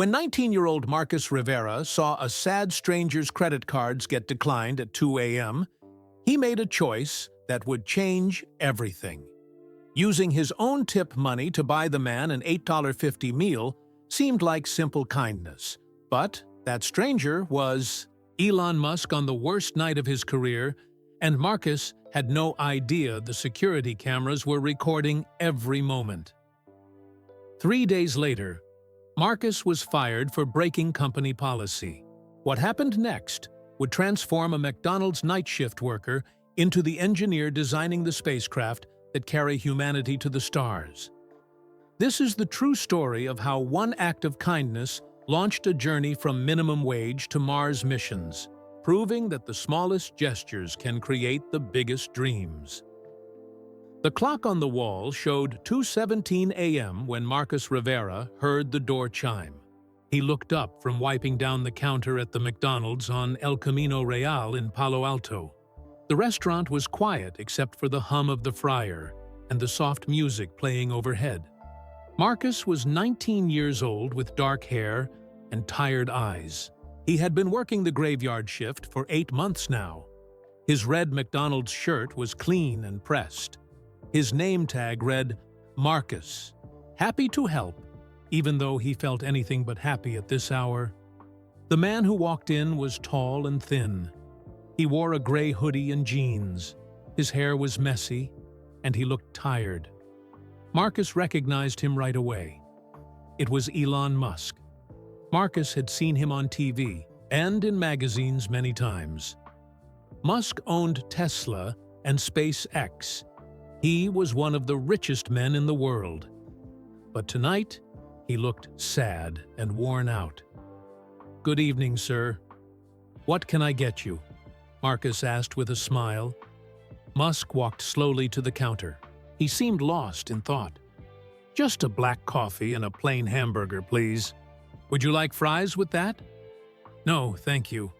When 19-year-old Marcus Rivera saw a sad stranger's credit cards get declined at 2 a.m., he made a choice that would change everything. Using his own tip money to buy the man an $8.50 meal seemed like simple kindness. But that stranger was Elon Musk on the worst night of his career, and Marcus had no idea the security cameras were recording every moment. 3 days later, Marcus was fired for breaking company policy. What happened next would transform a McDonald's night shift worker into the engineer designing the spacecraft that carry humanity to the stars. This is the true story of how one act of kindness launched a journey from minimum wage to Mars missions, proving that the smallest gestures can create the biggest dreams. The clock on the wall showed 2:17 a.m. when Marcus Rivera heard the door chime. He looked up from wiping down the counter at the McDonald's on El Camino Real in Palo Alto. The restaurant was quiet except for the hum of the fryer and the soft music playing overhead. Marcus was 19 years old with dark hair and tired eyes. He had been working the graveyard shift for 8 months now. His red McDonald's shirt was clean and pressed. His name tag read, Marcus, happy to help, even though he felt anything but happy at this hour. The man who walked in was tall and thin. He wore a gray hoodie and jeans. His hair was messy, and he looked tired. Marcus recognized him right away. It was Elon Musk. Marcus had seen him on TV and in magazines many times. Musk owned Tesla and SpaceX. He was one of the richest men in the world. But tonight, he looked sad and worn out. "Good evening, sir. What can I get you?" Marcus asked with a smile. Musk walked slowly to the counter. He seemed lost in thought. "Just a black coffee and a plain hamburger, please. Would you like fries with that?" "No, thank you.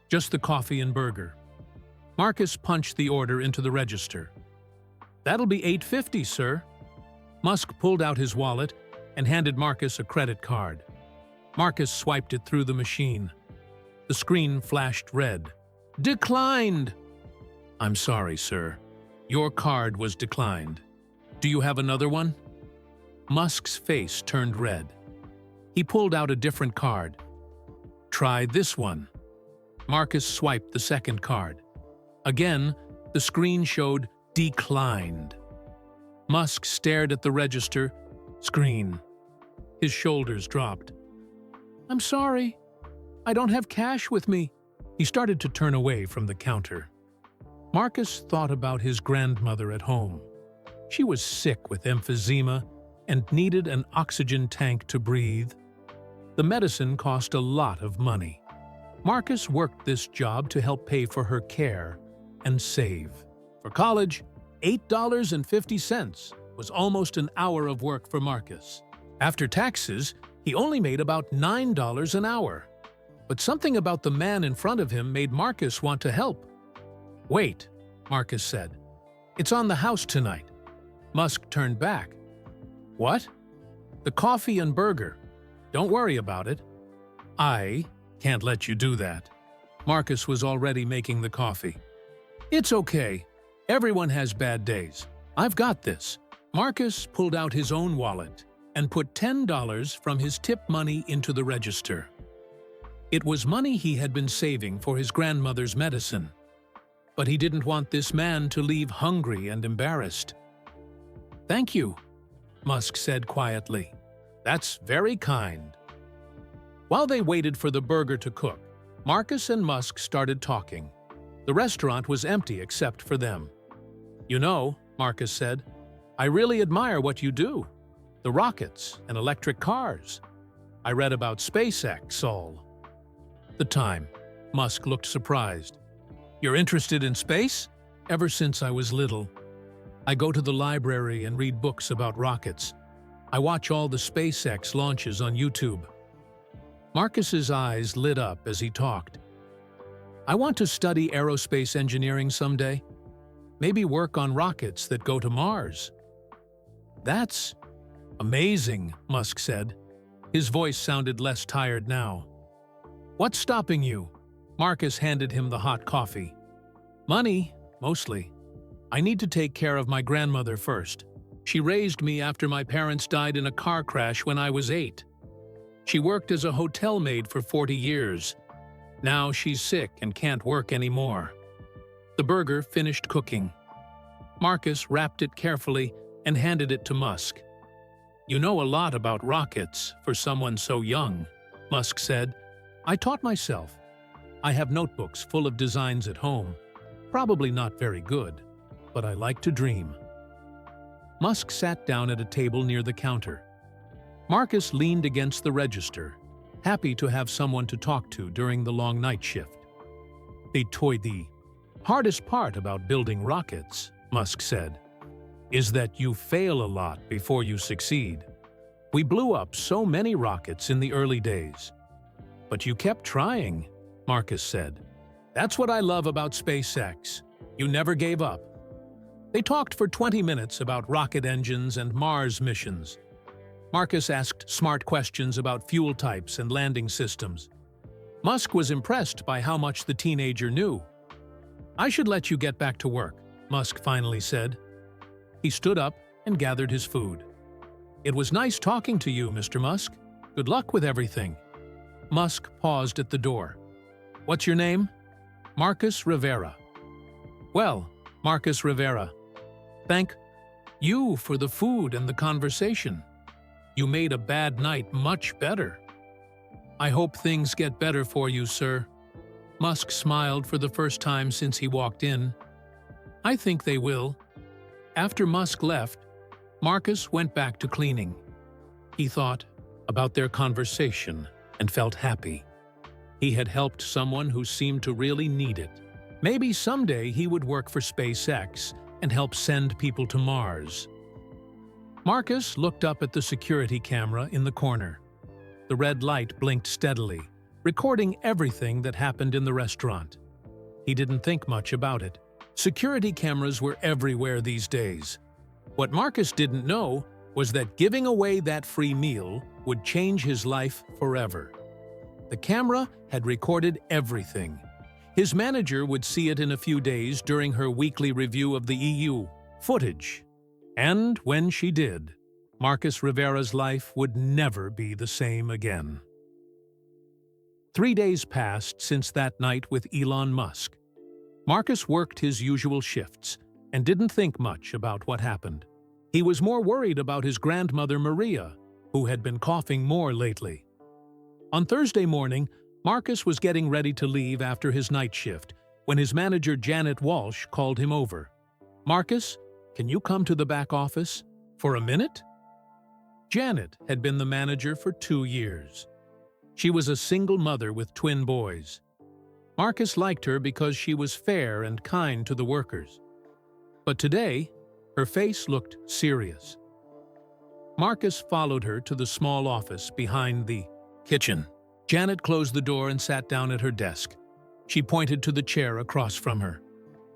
Just the coffee and burger." Marcus punched the order into the register. "That'll be $8.50, sir." Musk pulled out his wallet and handed Marcus a credit card. Marcus swiped it through the machine. The screen flashed red. "Declined!" "I'm sorry, sir. Your card was declined. Do you have another one?" Musk's face turned red. He pulled out a different card. "Try this one." Marcus swiped the second card. Again, the screen showed declined. Musk stared at the register screen. His shoulders dropped. "I'm sorry. I don't have cash with me." He started to turn away from the counter. Marcus thought about his grandmother at home. She was sick with emphysema and needed an oxygen tank to breathe. The medicine cost a lot of money. Marcus worked this job to help pay for her care and save. For college, $8.50 was almost an hour of work for Marcus. After taxes, he only made about $9 an hour. But something about the man in front of him made Marcus want to help. "Wait," Marcus said. "It's on the house tonight." Musk turned back. "What?" "The coffee and burger. Don't worry about it." "I can't let you do that." Marcus was already making the coffee. "It's okay. Everyone has bad days. I've got this." Marcus pulled out his own wallet and put $10 from his tip money into the register. It was money he had been saving for his grandmother's medicine. But he didn't want this man to leave hungry and embarrassed. "Thank you," Musk said quietly. "That's very kind." While they waited for the burger to cook, Marcus and Musk started talking. The restaurant was empty except for them. "You know," Marcus said, "I really admire what you do. The rockets and electric cars. I read about SpaceX all the time." Musk looked surprised. "You're interested in space?" "Ever since I was little. I go to the library and read books about rockets. I watch all the SpaceX launches on YouTube." Marcus's eyes lit up as he talked. "I want to study aerospace engineering someday. Maybe work on rockets that go to Mars." "That's amazing," Musk said. His voice sounded less tired now. "What's stopping you?" Marcus handed him the hot coffee. "Money, mostly. I need to take care of my grandmother first. She raised me after my parents died in a car crash when I was 8. She worked as a hotel maid for 40 years. Now she's sick and can't work anymore." The burger finished cooking. Marcus wrapped it carefully and handed it to Musk. "You know a lot about rockets for someone so young," Musk said. "I taught myself. I have notebooks full of designs at home. Probably not very good, but I like to dream." Musk sat down at a table near the counter. Marcus leaned against the register, happy to have someone to talk to during the long night shift. "The hardest part about building rockets," Musk said, "is that you fail a lot before you succeed. We blew up so many rockets in the early days." "But you kept trying," Marcus said. "That's what I love about SpaceX. You never gave up." They talked for 20 minutes about rocket engines and Mars missions. Marcus asked smart questions about fuel types and landing systems. Musk was impressed by how much the teenager knew. "I should let you get back to work," Musk finally said. He stood up and gathered his food. "It was nice talking to you, Mr. Musk. Good luck with everything." Musk paused at the door. "What's your name?" "Marcus Rivera." "Well, Marcus Rivera, thank you for the food and the conversation. You made a bad night much better." "I hope things get better for you, sir." Musk smiled for the first time since he walked in. "I think they will." After Musk left, Marcus went back to cleaning. He thought about their conversation and felt happy. He had helped someone who seemed to really need it. Maybe someday he would work for SpaceX and help send people to Mars. Marcus looked up at the security camera in the corner. The red light blinked steadily, recording everything that happened in the restaurant. He didn't think much about it. Security cameras were everywhere these days. What Marcus didn't know was that giving away that free meal would change his life forever. The camera had recorded everything. His manager would see it in a few days during her weekly review of the EU footage. And when she did, Marcus Rivera's life would never be the same again. 3 days passed since that night with Elon Musk. Marcus worked his usual shifts and didn't think much about what happened. He was more worried about his grandmother Maria, who had been coughing more lately. On Thursday morning, Marcus was getting ready to leave after his night shift when his manager Janet Walsh called him over. "Marcus, can you come to the back office for a minute?" Janet had been the manager for 2 years. She was a single mother with twin boys. Marcus liked her because she was fair and kind to the workers. But today, her face looked serious. Marcus followed her to the small office behind the kitchen. Janet closed the door and sat down at her desk. She pointed to the chair across from her.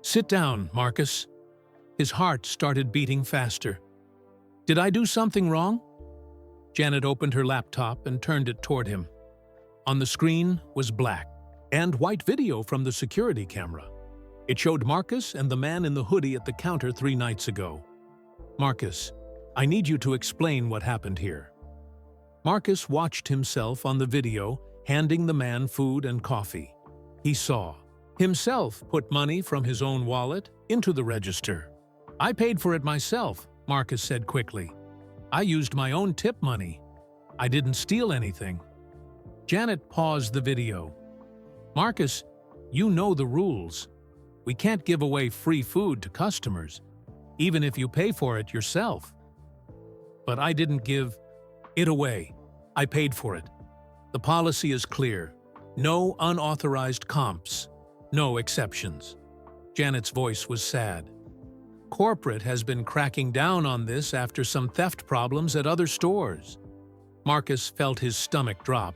"Sit down, Marcus." His heart started beating faster. "Did I do something wrong?" Janet opened her laptop and turned it toward him. On the screen was black and white video from the security camera. It showed Marcus and the man in the hoodie at the counter 3 nights ago. "Marcus, I need you to explain what happened here." Marcus watched himself on the video, handing the man food and coffee. He saw himself put money from his own wallet into the register. "I paid for it myself," Marcus said quickly. "I used my own tip money. I didn't steal anything." Janet paused the video. "Marcus, you know the rules. We can't give away free food to customers, even if you pay for it yourself." "But I didn't give it away. I paid for it. The policy is clear. No unauthorized comps. No exceptions." Janet's voice was sad. "Corporate has been cracking down on this after some theft problems at other stores." Marcus felt his stomach drop.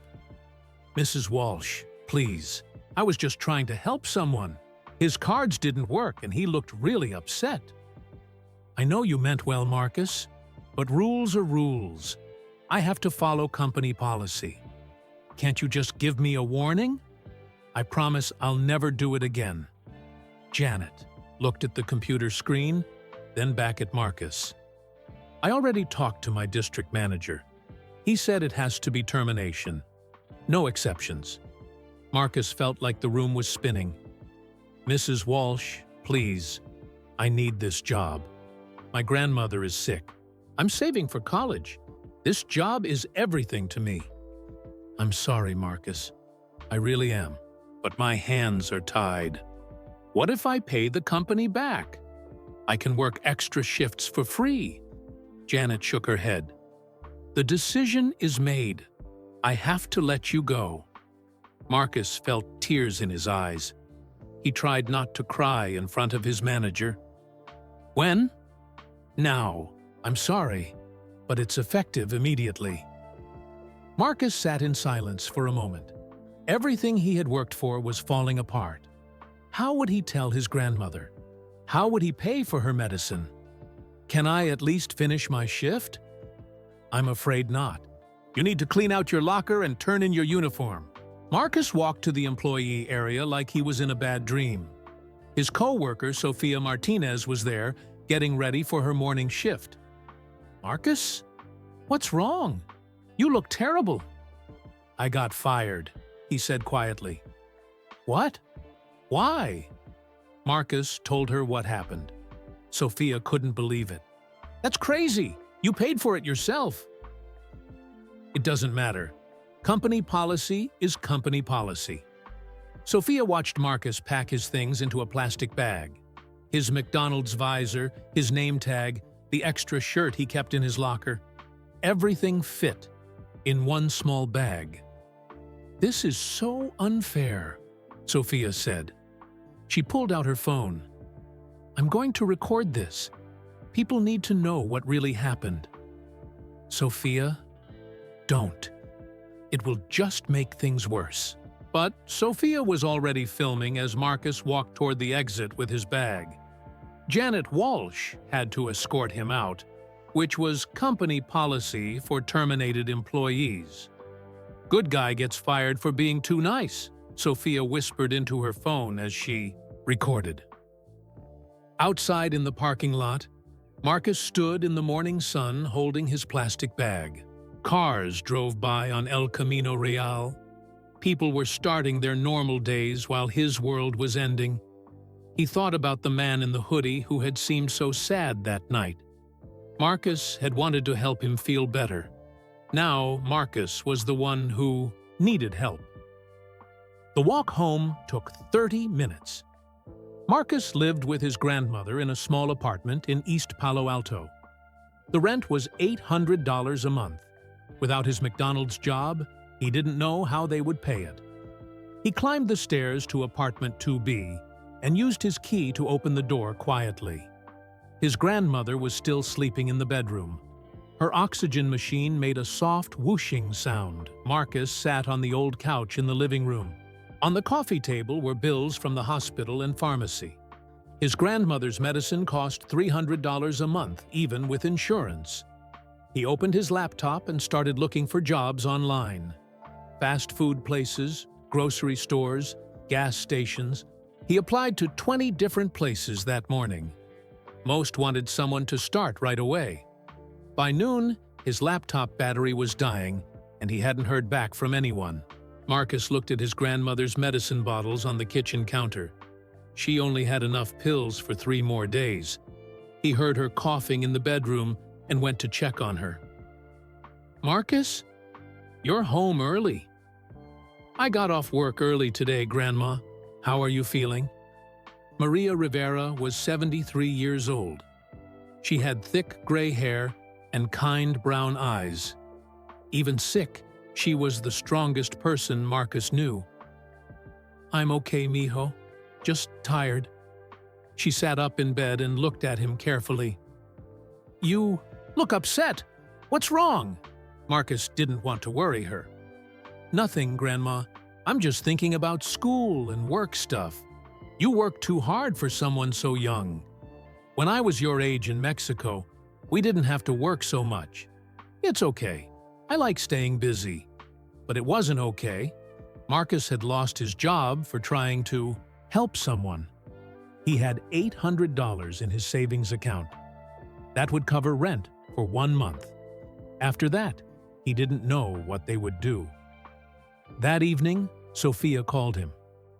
"Mrs. Walsh, please. I was just trying to help someone. His cards didn't work and he looked really upset." "I know you meant well, Marcus, but rules are rules. I have to follow company policy. Can't you just give me a warning? I promise I'll never do it again." Janet looked at the computer screen, then back at Marcus. "I already talked to my district manager. He said it has to be termination. No exceptions." Marcus felt like the room was spinning. "Mrs. Walsh, please. I need this job. My grandmother is sick. I'm saving for college. This job is everything to me." "I'm sorry, Marcus. I really am. But my hands are tied. What if I pay the company back? I can work extra shifts for free." Janet shook her head. "The decision is made. I have to let you go." Marcus felt tears in his eyes. He tried not to cry in front of his manager. "When?" "Now. I'm sorry, but it's effective immediately." Marcus sat in silence for a moment. Everything he had worked for was falling apart. How would he tell his grandmother? How would he pay for her medicine? "Can I at least finish my shift?" "I'm afraid not. You need to clean out your locker and turn in your uniform." Marcus walked to the employee area like he was in a bad dream. His co-worker, Sophia Martinez, was there, getting ready for her morning shift. "Marcus? What's wrong? You look terrible." "I got fired," he said quietly. "What? Why?" Marcus told her what happened. Sophia couldn't believe it. "That's crazy! You paid for it yourself." "It doesn't matter. Company policy is company policy." Sophia watched Marcus pack his things into a plastic bag. His McDonald's visor, his name tag, the extra shirt he kept in his locker. Everything fit in one small bag. "This is so unfair," Sophia said. She pulled out her phone. "I'm going to record this. People need to know what really happened." "Sophia, don't. It will just make things worse." But Sophia was already filming as Marcus walked toward the exit with his bag. Janet Walsh had to escort him out, which was company policy for terminated employees. "Good guy gets fired for being too nice," Sophia whispered into her phone as she recorded. Outside in the parking lot, Marcus stood in the morning sun holding his plastic bag. Cars drove by on El Camino Real. People were starting their normal days while his world was ending. He thought about the man in the hoodie who had seemed so sad that night. Marcus had wanted to help him feel better. Now Marcus was the one who needed help. The walk home took 30 minutes. Marcus lived with his grandmother in a small apartment in East Palo Alto. The rent was $800 a month. Without his McDonald's job, he didn't know how they would pay it. He climbed the stairs to apartment 2B and used his key to open the door quietly. His grandmother was still sleeping in the bedroom. Her oxygen machine made a soft whooshing sound. Marcus sat on the old couch in the living room. On the coffee table were bills from the hospital and pharmacy. His grandmother's medicine cost $300 a month, even with insurance. He opened his laptop and started looking for jobs online. Fast food places, grocery stores, gas stations. He applied to 20 different places that morning. Most wanted someone to start right away. By noon, his laptop battery was dying, and he hadn't heard back from anyone. Marcus looked at his grandmother's medicine bottles on the kitchen counter. She only had enough pills for 3 more days. He heard her coughing in the bedroom and went to check on her. "Marcus, you're home early." "I got off work early today, Grandma. How are you feeling?" Maria Rivera was 73 years old. She had thick gray hair and kind brown eyes. Even sick, she was the strongest person Marcus knew. "I'm okay, mijo. Just tired." She sat up in bed and looked at him carefully. "You look upset. What's wrong?" Marcus didn't want to worry her. "Nothing, Grandma. I'm just thinking about school and work stuff. You work too hard for someone so young. When I was your age in Mexico, we didn't have to work so much. It's okay. I like staying busy. But it wasn't okay. Marcus had lost his job for trying to help someone. He had $800 in his savings account. That would cover rent for 1 month. After that, he didn't know what they would do. That evening, Sophia called him.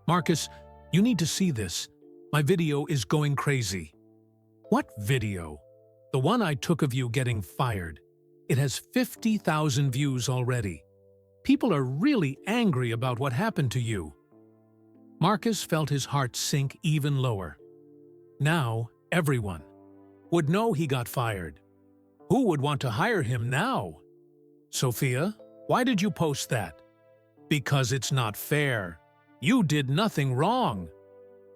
"Marcus, you need to see this. My video is going crazy." "What video?" "The one I took of you getting fired. It has 50,000 views already. People are really angry about what happened to you." Marcus felt his heart sink even lower. Now, everyone would know he got fired. Who would want to hire him now? "Sophia, why did you post that?" "Because it's not fair. You did nothing wrong."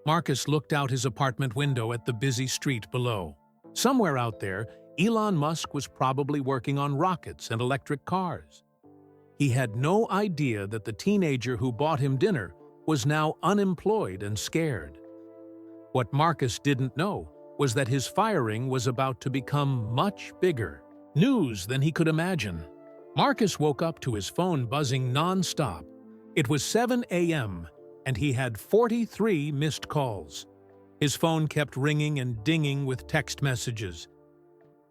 Marcus looked out his apartment window at the busy street below. Somewhere out there, Elon Musk was probably working on rockets and electric cars. He had no idea that the teenager who bought him dinner was now unemployed and scared. What Marcus didn't know was that his firing was about to become much bigger news than he could imagine. Marcus woke up to his phone buzzing non-stop. It was 7 a.m., and he had 43 missed calls. His phone kept ringing and dinging with text messages.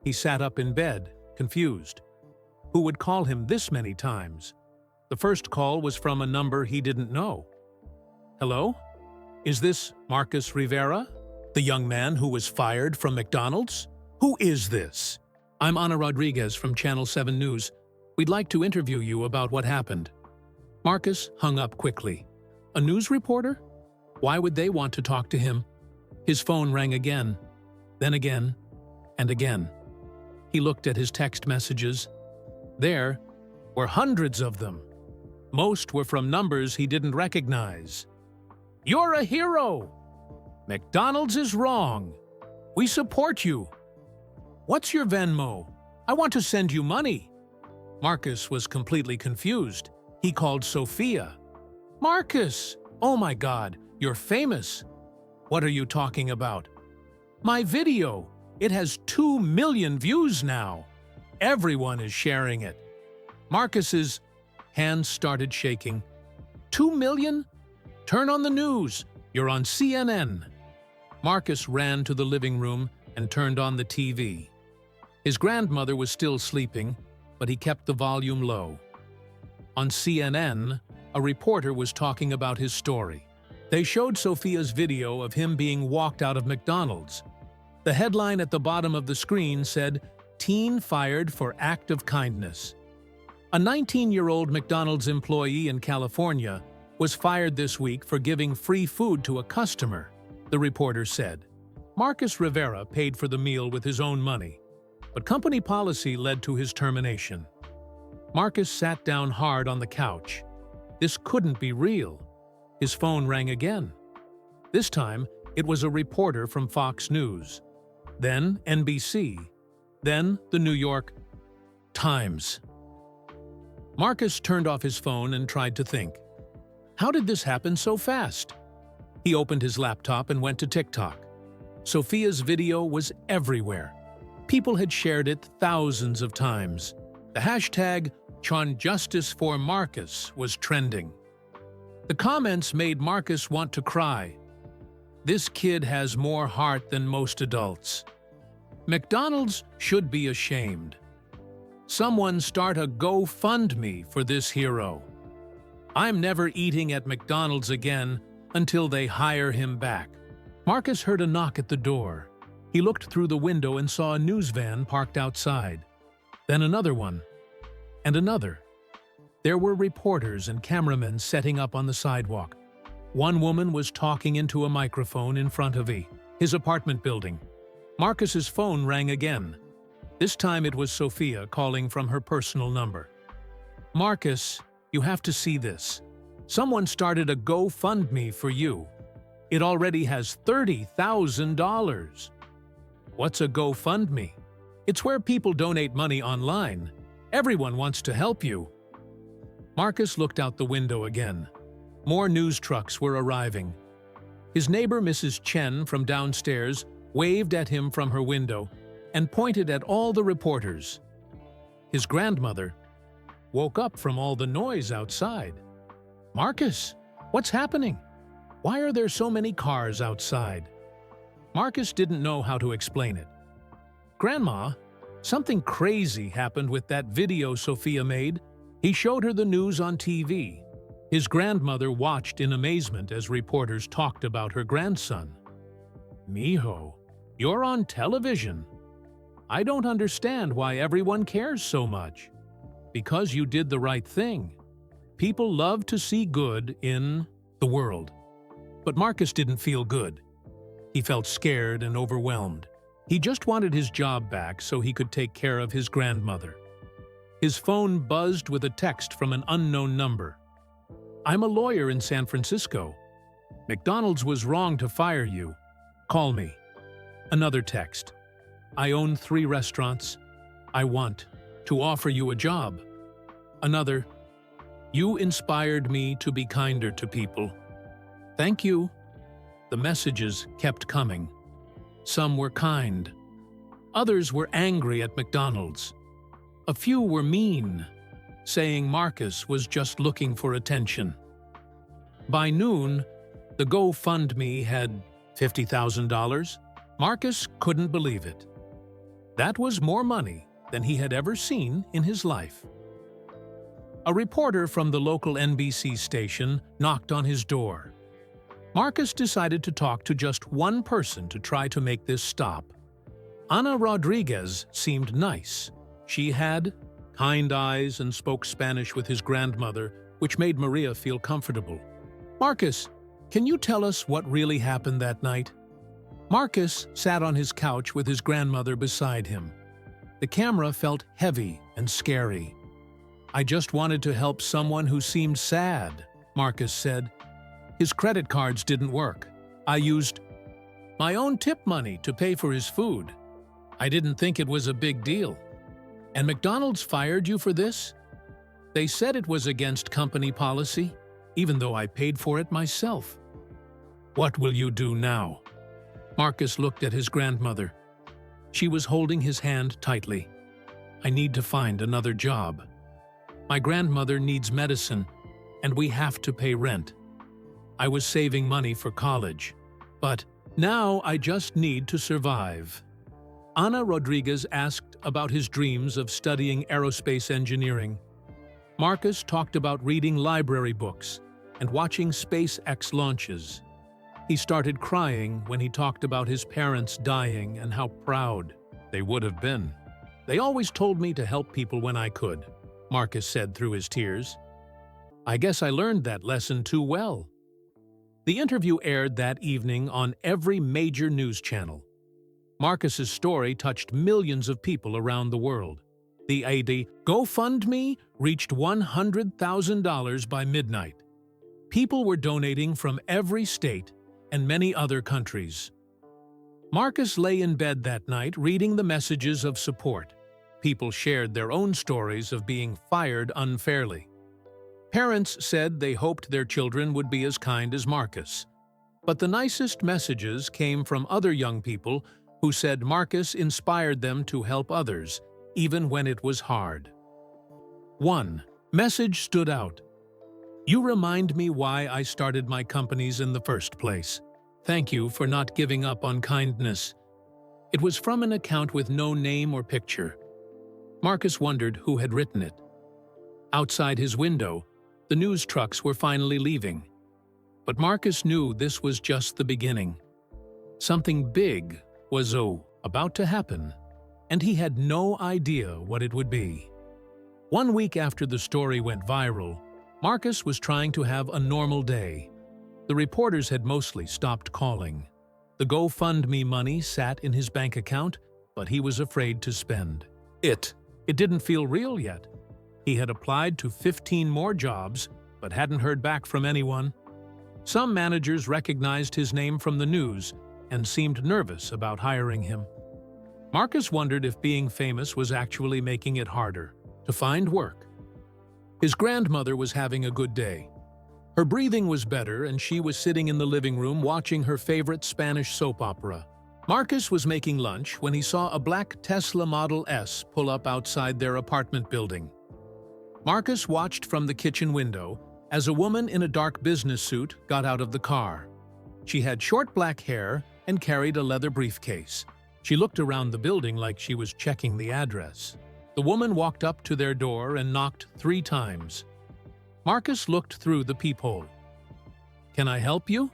He sat up in bed, confused. Who would call him this many times? The first call was from a number he didn't know. "Hello? Is this Marcus Rivera, the young man who was fired from McDonald's? Who is this?" "I'm Ana Rodriguez from Channel 7 News. We'd like to interview you about what happened." Marcus hung up quickly. A news reporter? Why would they want to talk to him? His phone rang again, then again, and again. He looked at his text messages. There were hundreds of them. Most were from numbers he didn't recognize. "You're a hero! McDonald's is wrong! We support you! What's your Venmo? I want to send you money!" Marcus was completely confused. He called Sophia. "Marcus! Oh my God, you're famous! What are you talking about?" "My video! It has 2 million views now! Everyone is sharing it." Marcus's hands started shaking. 2 million? Turn on the news! You're on CNN! Marcus ran to the living room and turned on the TV. His grandmother was still sleeping, but he kept the volume low. On CNN, a reporter was talking about his story. They showed Sophia's video of him being walked out of McDonald's. The headline at the bottom of the screen said, "Teen fired for act of kindness." A 19-year-old McDonald's employee in California was fired this week for giving free food to a customer, the reporter said. Marcus Rivera paid for the meal with his own money, but company policy led to his termination. Marcus sat down hard on the couch. This couldn't be real. His phone rang again. This time, it was a reporter from Fox News, then NBC, then the New York Times. Marcus turned off his phone and tried to think. How did this happen so fast? He opened his laptop and went to TikTok. Sophia's video was everywhere. People had shared it thousands of times. The hashtag #ChawnJusticeForMarcus was trending. The comments made Marcus want to cry. This kid has more heart than most adults. McDonald's should be ashamed. Someone start a GoFundMe for this hero. I'm never eating at McDonald's again until they hire him back. Marcus heard a knock at the door. He looked through the window and saw a news van parked outside. Then another one. And another. There were reporters and cameramen setting up on the sidewalk. One woman was talking into a microphone in front of his apartment building. Marcus's phone rang again. This time it was Sophia calling from her personal number. Marcus, you have to see this. Someone started a GoFundMe for you. It already has $30,000. What's a GoFundMe? It's where people donate money online. Everyone wants to help you. Marcus looked out the window again. More news trucks were arriving. His neighbor, Mrs. Chen, from downstairs, waved at him from her window and pointed at all the reporters. His grandmother, woke up from all the noise outside. "Marcus, what's happening? Why are there so many cars outside?" Marcus didn't know how to explain it. "Grandma, something crazy happened with that video Sophia made." He showed her the news on TV. His grandmother watched in amazement as reporters talked about her grandson. "Mijo, you're on television. I don't understand why everyone cares so much." "Because you did the right thing. People love to see good in the world." But Marcus didn't feel good. He felt scared and overwhelmed. He just wanted his job back so he could take care of his grandmother. His phone buzzed with a text from an unknown number. "I'm a lawyer in San Francisco. McDonald's was wrong to fire you. Call me." Another text. "I own 3 restaurants. I want to offer you a job." Another. "You inspired me to be kinder to people. Thank you." The messages kept coming. Some were kind. Others were angry at McDonald's. A few were mean, saying Marcus was just looking for attention. By noon, the GoFundMe had $50,000. Marcus couldn't believe it. That was more money than he had ever seen in his life. A reporter from the local NBC station knocked on his door. Marcus decided to talk to just one person to try to make this stop. Ana Rodriguez seemed nice. She had kind eyes and spoke Spanish with his grandmother, which made Maria feel comfortable. "Marcus, can you tell us what really happened that night?" Marcus sat on his couch with his grandmother beside him. The camera felt heavy and scary. "I just wanted to help someone who seemed sad," Marcus said. "His credit cards didn't work. I used my own tip money to pay for his food. I didn't think it was a big deal." "And McDonald's fired you for this?" "They said it was against company policy, even though I paid for it myself." "What will you do now?" Marcus looked at his grandmother. She was holding his hand tightly. "I need to find another job. My grandmother needs medicine, and we have to pay rent. I was saving money for college, but now I just need to survive." Ana Rodriguez asked about his dreams of studying aerospace engineering. Marcus talked about reading library books and watching SpaceX launches. He started crying when he talked about his parents dying and how proud they would have been. "They always told me to help people when I could," Marcus said through his tears. "I guess I learned that lesson too well." The interview aired that evening on every major news channel. Marcus's story touched millions of people around the world. The GoFundMe reached $100,000 by midnight. People were donating from every state and many other countries. Marcus lay in bed that night reading the messages of support. People shared their own stories of being fired unfairly. Parents said they hoped their children would be as kind as Marcus. But the nicest messages came from other young people who said Marcus inspired them to help others, even when it was hard. One message stood out. "You remind me why I started my companies in the first place. Thank you for not giving up on kindness." It was from an account with no name or picture. Marcus wondered who had written it. Outside his window, the news trucks were finally leaving. But Marcus knew this was just the beginning. Something big was about to happen, and he had no idea what it would be. 1 week after the story went viral, Marcus was trying to have a normal day. The reporters had mostly stopped calling. The GoFundMe money sat in his bank account, but he was afraid to spend. It didn't feel real yet. He had applied to 15 more jobs, but hadn't heard back from anyone. Some managers recognized his name from the news and seemed nervous about hiring him. Marcus wondered if being famous was actually making it harder to find work. His grandmother was having a good day. Her breathing was better, and she was sitting in the living room watching her favorite Spanish soap opera. Marcus was making lunch when he saw a black Tesla Model S pull up outside their apartment building. Marcus watched from the kitchen window as a woman in a dark business suit got out of the car. She had short black hair and carried a leather briefcase. She looked around the building like she was checking the address. The woman walked up to their door and knocked 3 times. Marcus looked through the peephole. "Can I help you?"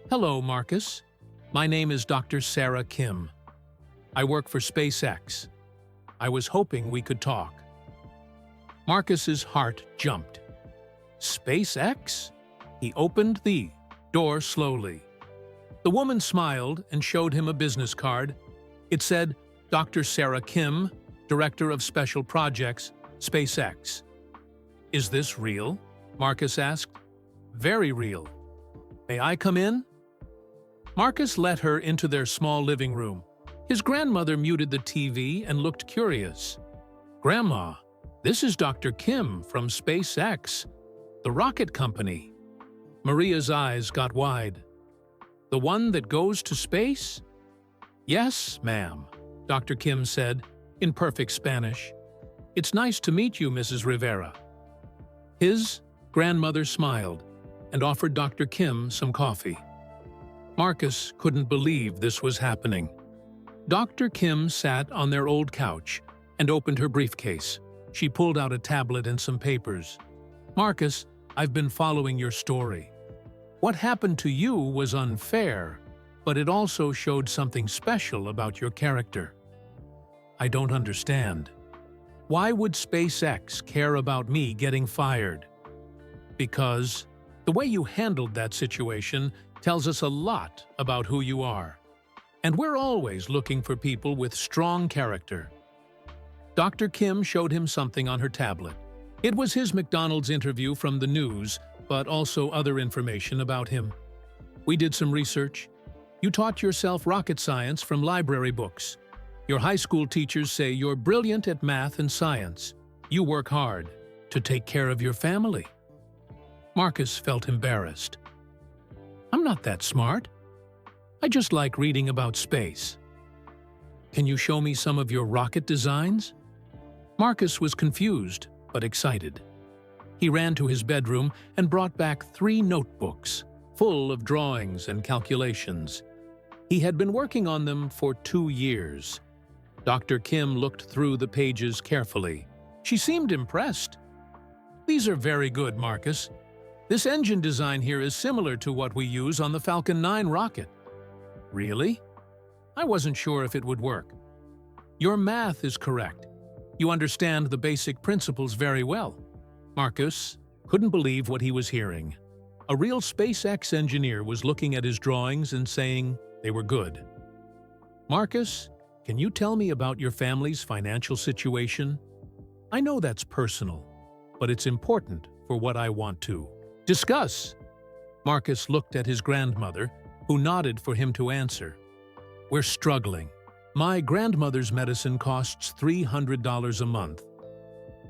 "Hello, Marcus. My name is Dr. Sarah Kim. I work for SpaceX. I was hoping we could talk." Marcus's heart jumped. SpaceX? He opened the door slowly. The woman smiled and showed him a business card. It said, "Dr. Sarah Kim, Director of Special Projects, SpaceX." "Is this real?" Marcus asked. "Very real. May I come in?" Marcus let her into their small living room. His grandmother muted the TV and looked curious. "Grandma, this is Dr. Kim from SpaceX, the rocket company." Maria's eyes got wide. "The one that goes to space?" "Yes, ma'am," Dr. Kim said, in perfect Spanish. "It's nice to meet you, Mrs. Rivera." His grandmother smiled and offered Dr. Kim some coffee. Marcus couldn't believe this was happening. Dr. Kim sat on their old couch and opened her briefcase. She pulled out a tablet and some papers. "Marcus, I've been following your story. What happened to you was unfair, but it also showed something special about your character. I don't understand. Why would SpaceX care about me getting fired?" "Because the way you handled that situation tells us a lot about who you are. And we're always looking for people with strong character." Dr. Kim showed him something on her tablet. It was his McDonald's interview from the news, but also other information about him. "We did some research. You taught yourself rocket science from library books. Your high school teachers say you're brilliant at math and science. You work hard to take care of your family." Marcus felt embarrassed. "I'm not that smart. I just like reading about space." "Can you show me some of your rocket designs?" Marcus was confused, but excited. He ran to his bedroom and brought back 3 notebooks, full of drawings and calculations. He had been working on them for 2 years. Dr. Kim looked through the pages carefully. She seemed impressed. "These are very good, Marcus. This engine design here is similar to what we use on the Falcon 9 rocket." "Really? I wasn't sure if it would work." "Your math is correct. You understand the basic principles very well." Marcus couldn't believe what he was hearing. A real SpaceX engineer was looking at his drawings and saying they were good. "Marcus, can you tell me about your family's financial situation? I know that's personal, but it's important for what I want to discuss." Marcus looked at his grandmother, who nodded for him to answer. "We're struggling. My grandmother's medicine costs $300 a month.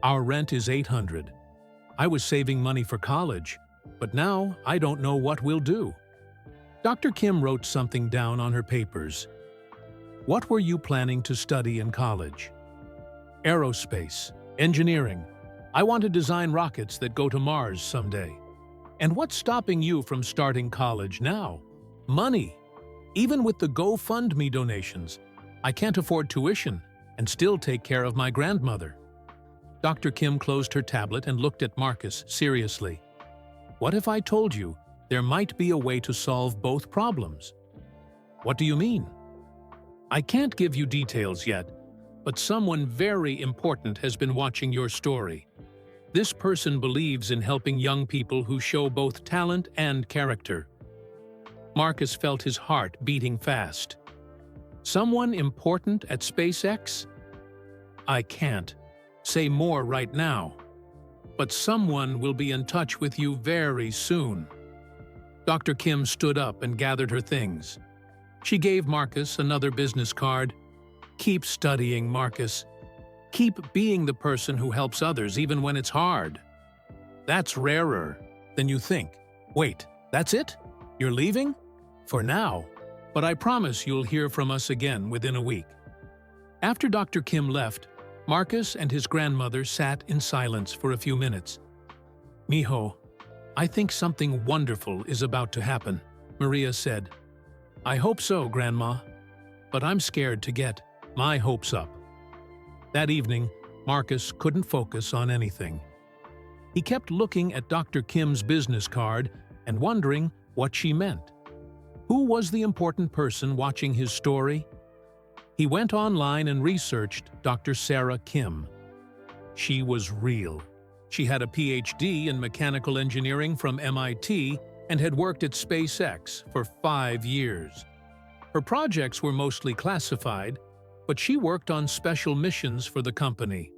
Our rent is $800. I was saving money for college, but now I don't know what we'll do." Dr. Kim wrote something down on her papers. "What were you planning to study in college?" "Aerospace, engineering. I want to design rockets that go to Mars someday." "And what's stopping you from starting college now?" "Money. Even with the GoFundMe donations, I can't afford tuition and still take care of my grandmother." Dr. Kim closed her tablet and looked at Marcus seriously. "What if I told you there might be a way to solve both problems?" "What do you mean?" "I can't give you details yet, but someone very important has been watching your story. This person believes in helping young people who show both talent and character." Marcus felt his heart beating fast. "Someone important at SpaceX?" "I can't say more right now, but someone will be in touch with you very soon." Dr. Kim stood up and gathered her things. She gave Marcus another business card. "Keep studying, Marcus. Keep being the person who helps others even when it's hard. That's rarer than you think." "Wait, that's it? You're leaving?" "For now, but I promise you'll hear from us again within a week." After Dr. Kim left, Marcus and his grandmother sat in silence for a few minutes. "Mijo, I think something wonderful is about to happen," Maria said. "I hope so, Grandma, but I'm scared to get my hopes up." That evening, Marcus couldn't focus on anything. He kept looking at Dr. Kim's business card and wondering what she meant. Who was the important person watching his story? He went online and researched Dr. Sarah Kim. She was real. She had a PhD in mechanical engineering from MIT and had worked at SpaceX for 5 years. Her projects were mostly classified, but she worked on special missions for the company.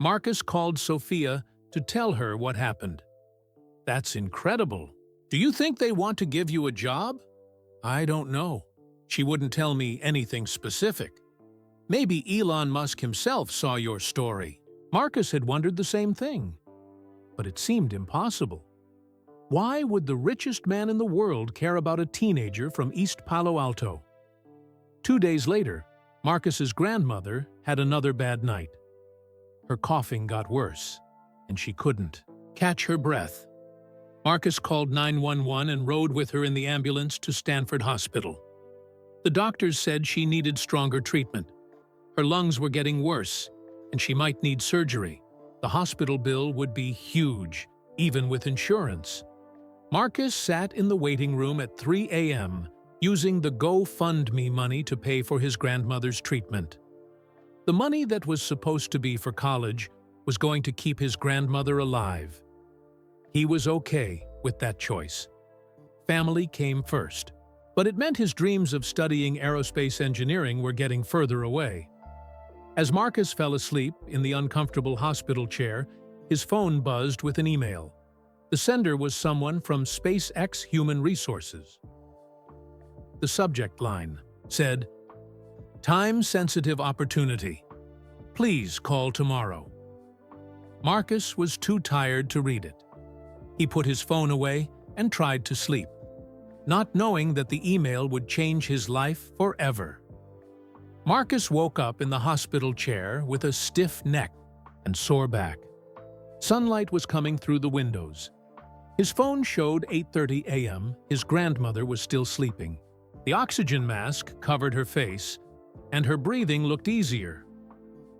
Marcus called Sophia to tell her what happened. "That's incredible. Do you think they want to give you a job?" "I don't know. She wouldn't tell me anything specific." "Maybe Elon Musk himself saw your story." Marcus had wondered the same thing. But it seemed impossible. Why would the richest man in the world care about a teenager from East Palo Alto? 2 days later, Marcus's grandmother had another bad night. Her coughing got worse, and she couldn't catch her breath. Marcus called 911 and rode with her in the ambulance to Stanford Hospital. The doctors said she needed stronger treatment. Her lungs were getting worse, and she might need surgery. The hospital bill would be huge, even with insurance. Marcus sat in the waiting room at 3 a.m., using the GoFundMe money to pay for his grandmother's treatment. The money that was supposed to be for college was going to keep his grandmother alive. He was okay with that choice. Family came first, but it meant his dreams of studying aerospace engineering were getting further away. As Marcus fell asleep in the uncomfortable hospital chair, his phone buzzed with an email. The sender was someone from SpaceX Human Resources. The subject line said, "Time-sensitive opportunity. Please call tomorrow." Marcus was too tired to read it. He put his phone away and tried to sleep, not knowing that the email would change his life forever. Marcus woke up in the hospital chair with a stiff neck and sore back. Sunlight was coming through the windows. His phone showed 8:30 a.m. His grandmother was still sleeping. The oxygen mask covered her face, and her breathing looked easier.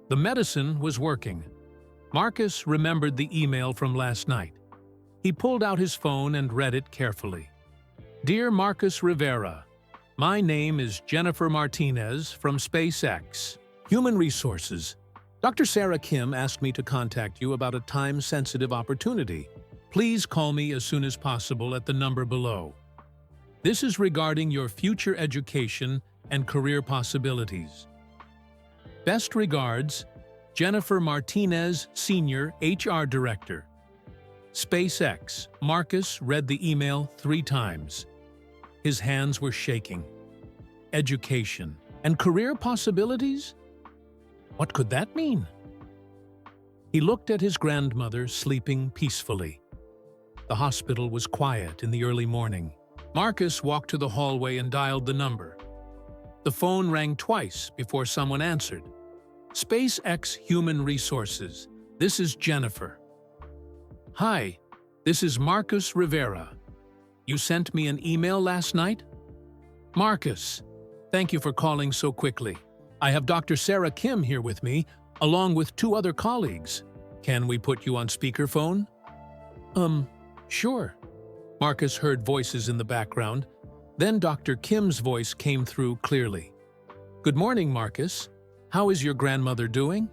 The medicine was working. Marcus remembered the email from last night. He pulled out his phone and read it carefully. "Dear Marcus Rivera, my name is Jennifer Martinez from SpaceX Human Resources. Dr. Sarah Kim asked me to contact you about a time-sensitive opportunity. Please call me as soon as possible at the number below. This is regarding your future education and career possibilities. Best regards, Jennifer Martinez, Senior HR Director." SpaceX. Marcus read the email 3 times. His hands were shaking. Education and career possibilities? What could that mean? He looked at his grandmother sleeping peacefully. The hospital was quiet in the early morning. Marcus walked to the hallway and dialed the number. The phone rang twice before someone answered. "SpaceX Human Resources. This is Jennifer." "Hi, this is Marcus Rivera. You sent me an email last night?" "Marcus, thank you for calling so quickly. I have Dr. Sarah Kim here with me, along with 2 other colleagues. Can we put you on speakerphone?" Sure." Marcus heard voices in the background. Then Dr. Kim's voice came through clearly. "Good morning, Marcus. How is your grandmother doing?"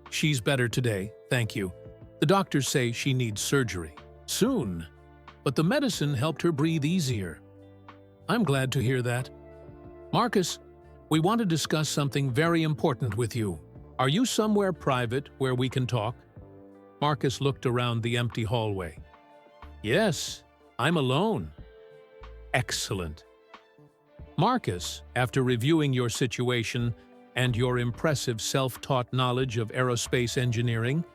"She's better today, thank you. The doctors say she needs surgery soon, but the medicine helped her breathe easier." "I'm glad to hear that. Marcus, we want to discuss something very important with you. Are you somewhere private where we can talk?" Marcus looked around the empty hallway. "Yes, I'm alone." "Excellent. Marcus, after reviewing your situation and your impressive self-taught knowledge of aerospace engineering,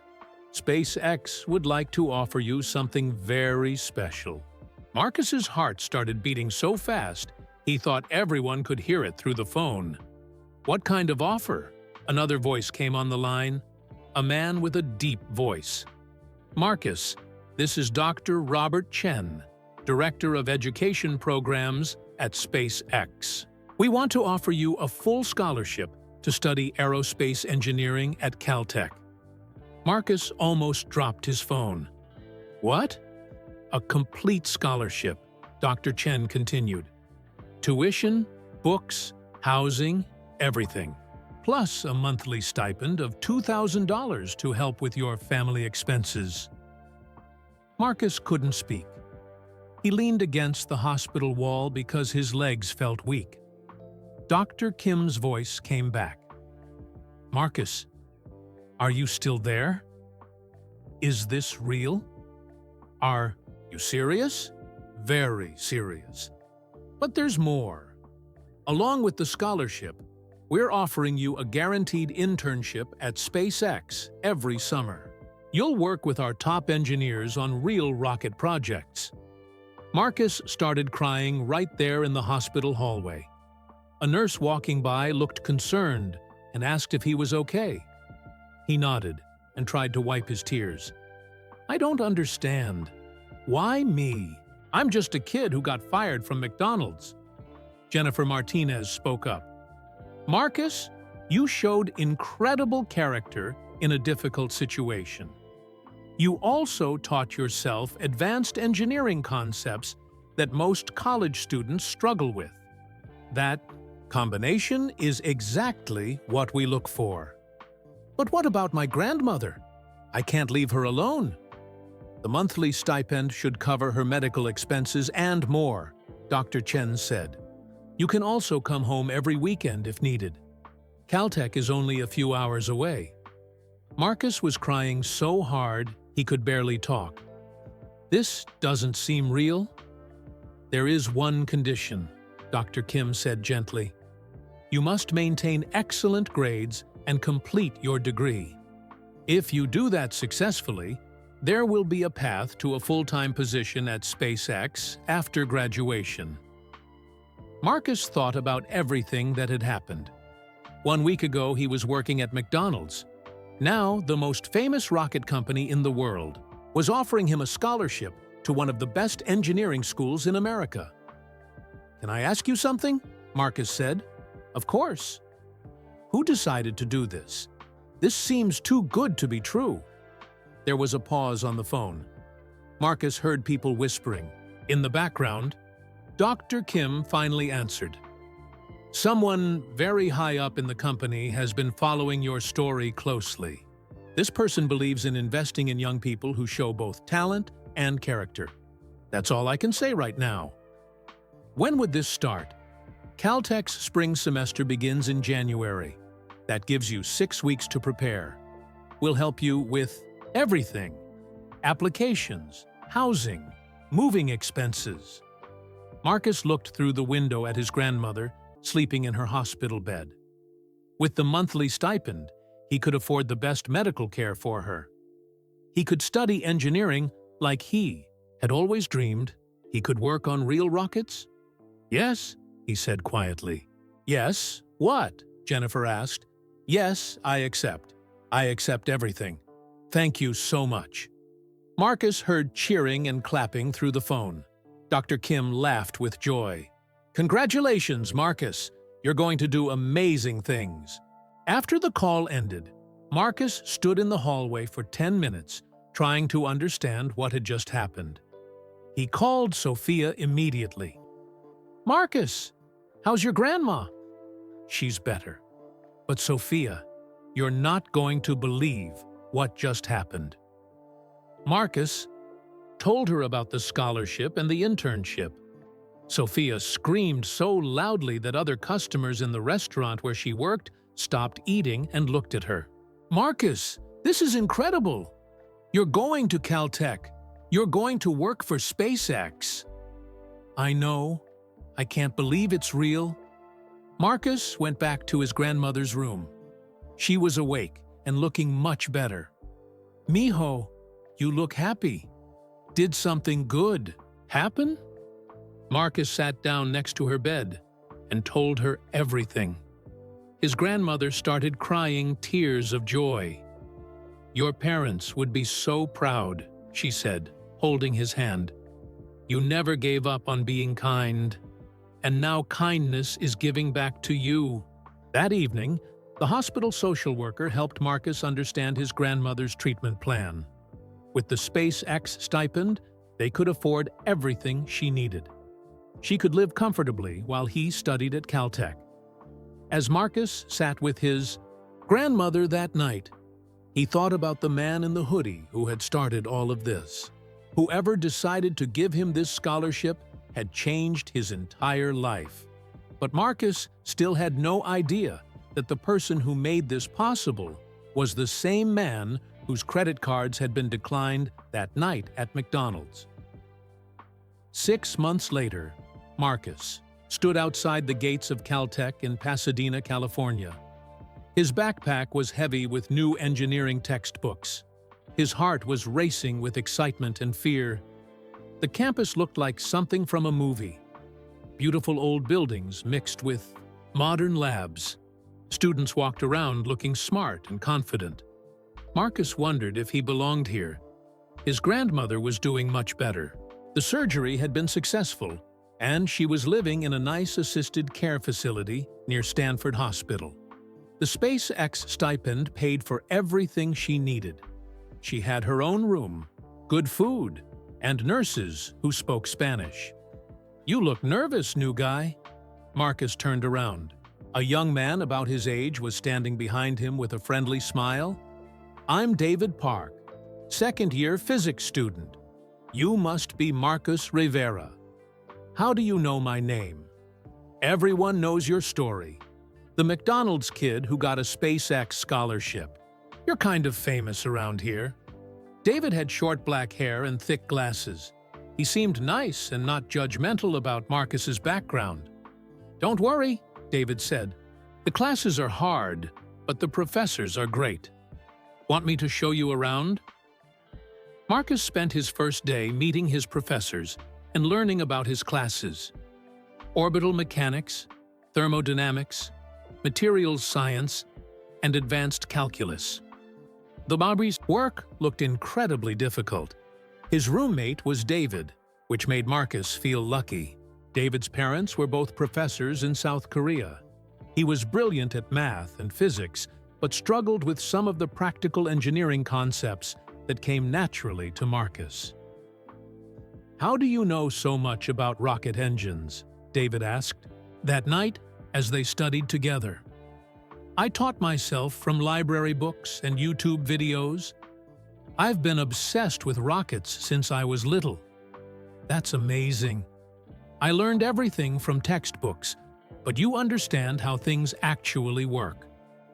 SpaceX would like to offer you something very special." Marcus's heart started beating so fast, he thought everyone could hear it through the phone. "What kind of offer?" Another voice came on the line, a man with a deep voice. "Marcus, this is Dr. Robert Chen, Director of Education Programs at SpaceX. We want to offer you a full scholarship to study aerospace engineering at Caltech." Marcus almost dropped his phone. "What?" "A complete scholarship," Dr. Chen continued. "Tuition, books, housing, everything. Plus a monthly stipend of $2,000 to help with your family expenses." Marcus couldn't speak. He leaned against the hospital wall because his legs felt weak. Dr. Kim's voice came back. "Marcus, are you still there? Is this real? Are you serious?" "Very serious. But there's more. Along with the scholarship, we're offering you a guaranteed internship at SpaceX every summer. You'll work with our top engineers on real rocket projects." Marcus started crying right there in the hospital hallway. A nurse walking by looked concerned and asked if he was okay. He nodded and tried to wipe his tears. "I don't understand. Why me? I'm just a kid who got fired from McDonald's." Jennifer Martinez spoke up. "Marcus, you showed incredible character in a difficult situation. You also taught yourself advanced engineering concepts that most college students struggle with. That combination is exactly what we look for." "But what about my grandmother? I can't leave her alone." "The monthly stipend should cover her medical expenses and more," Dr. Chen said. "You can also come home every weekend if needed. Caltech is only a few hours away." Marcus was crying so hard he could barely talk. "This doesn't seem real." "There is one condition," Dr. Kim said gently. "You must maintain excellent grades and complete your degree. If you do that successfully, there will be a path to a full-time position at SpaceX after graduation." Marcus thought about everything that had happened. 1 week ago, he was working at McDonald's. Now, the most famous rocket company in the world was offering him a scholarship to one of the best engineering schools in America. "Can I ask you something?" Marcus said. "Of course." "Who decided to do this? This seems too good to be true." There was a pause on the phone. Marcus heard people whispering. In the background, Dr. Kim finally answered. "Someone very high up in the company has been following your story closely. This person believes in investing in young people who show both talent and character. That's all I can say right now." "When would this start?" "Caltech's spring semester begins in January. That gives you 6 weeks to prepare. We'll help you with everything: applications, housing, moving expenses." Marcus looked through the window at his grandmother, sleeping in her hospital bed. With the monthly stipend, he could afford the best medical care for her. He could study engineering like he had always dreamed. He could work on real rockets. "Yes," he said quietly. "Yes, what?" Jennifer asked. "Yes, I accept. I accept everything. Thank you so much." Marcus heard cheering and clapping through the phone. Dr. Kim laughed with joy. "Congratulations, Marcus. You're going to do amazing things." After the call ended, Marcus stood in the hallway for 10 minutes, trying to understand what had just happened. He called Sophia immediately. "Marcus, how's your grandma?" "She's better." "But Sophia, you're not going to believe what just happened." Marcus told her about the scholarship and the internship. Sophia screamed so loudly that other customers in the restaurant where she worked stopped eating and looked at her. "Marcus, this is incredible! You're going to Caltech. You're going to work for SpaceX." "I know. I can't believe it's real." Marcus went back to his grandmother's room. She was awake and looking much better. "Mijo, you look happy. Did something good happen?" Marcus sat down next to her bed and told her everything. His grandmother started crying tears of joy. "Your parents would be so proud," she said, holding his hand. "You never gave up on being kind, and now kindness is giving back to you." That evening, the hospital social worker helped Marcus understand his grandmother's treatment plan. With the SpaceX stipend, they could afford everything she needed. She could live comfortably while he studied at Caltech. As Marcus sat with his grandmother that night, he thought about the man in the hoodie who had started all of this. Whoever decided to give him this scholarship had changed his entire life. But Marcus still had no idea that the person who made this possible was the same man whose credit cards had been declined that night at McDonald's. 6 months later, Marcus stood outside the gates of Caltech in Pasadena, California. His backpack was heavy with new engineering textbooks. His heart was racing with excitement and fear. The campus looked like something from a movie. Beautiful old buildings mixed with modern labs. Students walked around looking smart and confident. Marcus wondered if he belonged here. His grandmother was doing much better. The surgery had been successful, and she was living in a nice assisted care facility near Stanford Hospital. The SpaceX stipend paid for everything she needed. She had her own room, good food, and nurses who spoke Spanish. "You look nervous, new guy." Marcus turned around. A young man about his age was standing behind him with a friendly smile. "I'm David Park, second-year physics student. You must be Marcus Rivera. How do you know my name?" "Everyone knows your story. The McDonald's kid who got a SpaceX scholarship. You're kind of famous around here." David had short black hair and thick glasses. He seemed nice and not judgmental about Marcus's background. "Don't worry," David said. "The classes are hard, but the professors are great. Want me to show you around?" Marcus spent his first day meeting his professors and learning about his classes. Orbital mechanics, thermodynamics, materials science, and advanced calculus. The Bobby's work looked incredibly difficult. His roommate was David, which made Marcus feel lucky. David's parents were both professors in South Korea. He was brilliant at math and physics, but struggled with some of the practical engineering concepts that came naturally to Marcus. "How do you know so much about rocket engines?" David asked. That night, as they studied together, "I taught myself from library books and YouTube videos. I've been obsessed with rockets since I was little." "That's amazing. I learned everything from textbooks, but you understand how things actually work."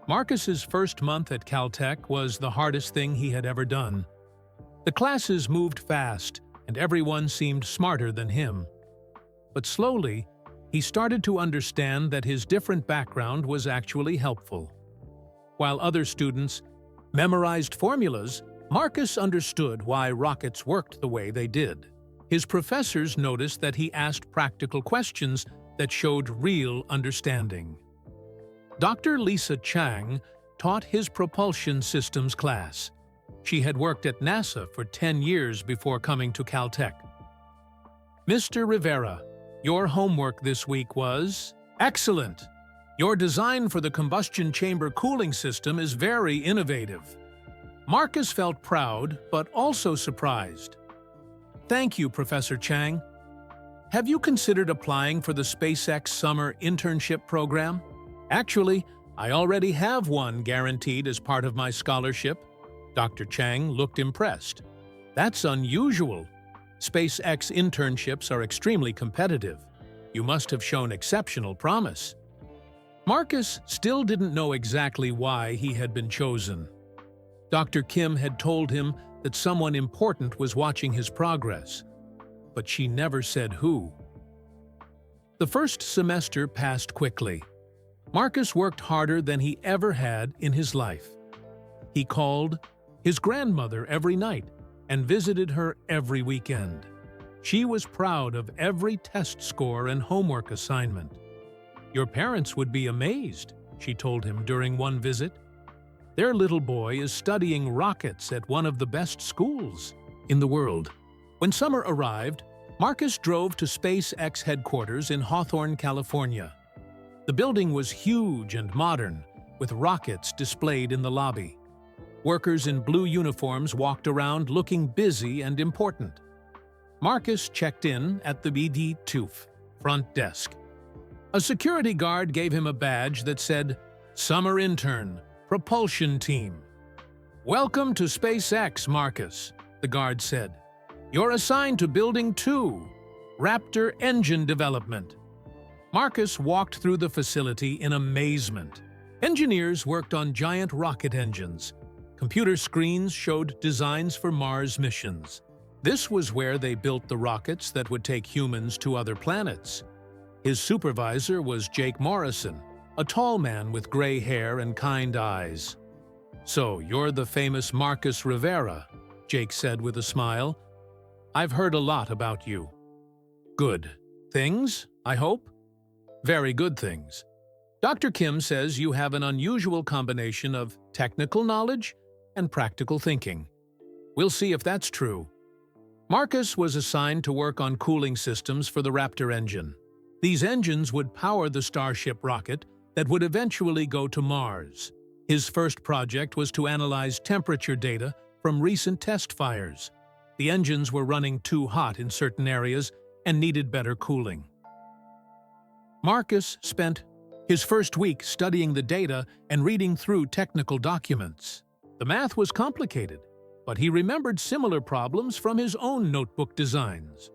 Marcus's first month at Caltech was the hardest thing he had ever done. The classes moved fast, and everyone seemed smarter than him. But slowly, he started to understand that his different background was actually helpful. While other students memorized formulas, Marcus understood why rockets worked the way they did. His professors noticed that he asked practical questions that showed real understanding. Dr. Lisa Chang taught his propulsion systems class. She had worked at NASA for 10 years before coming to Caltech. "Mr. Rivera, your homework this week was excellent. Your design for the combustion chamber cooling system is very innovative." Marcus felt proud, but also surprised. "Thank you, Professor Chang. Have you considered applying for the SpaceX summer internship program?" "Actually, I already have one guaranteed as part of my scholarship." Dr. Chang looked impressed. "That's unusual. SpaceX internships are extremely competitive. You must have shown exceptional promise." Marcus still didn't know exactly why he had been chosen. Dr. Kim had told him that someone important was watching his progress, but she never said who. The first semester passed quickly. Marcus worked harder than he ever had in his life. He called his grandmother every night and visited her every weekend. She was proud of every test score and homework assignment. "Your parents would be amazed," she told him during one visit. Their little boy is studying rockets at one of the best schools in the world. When summer arrived, Marcus drove to SpaceX headquarters in Hawthorne, California. The building was huge and modern, with rockets displayed in the lobby. Workers in blue uniforms walked around looking busy and important. Marcus checked in at the BD2 front desk. A security guard gave him a badge that said, "Summer Intern, Propulsion Team." "Welcome to SpaceX, Marcus," the guard said. "You're assigned to Building 2, Raptor Engine Development." Marcus walked through the facility in amazement. Engineers worked on giant rocket engines. Computer screens showed designs for Mars missions. This was where they built the rockets that would take humans to other planets. His supervisor was Jake Morrison, a tall man with gray hair and kind eyes. "So, you're the famous Marcus Rivera," Jake said with a smile. "I've heard a lot about you." "Good. Things, I hope?" "Very good things. Dr. Kim says you have an unusual combination of technical knowledge and practical thinking. We'll see if that's true." Marcus was assigned to work on cooling systems for the Raptor engine. These engines would power the Starship rocket that would eventually go to Mars. His first project was to analyze temperature data from recent test fires. The engines were running too hot in certain areas and needed better cooling. Marcus spent his first week studying the data and reading through technical documents. The math was complicated, but he remembered similar problems from his own notebook designs.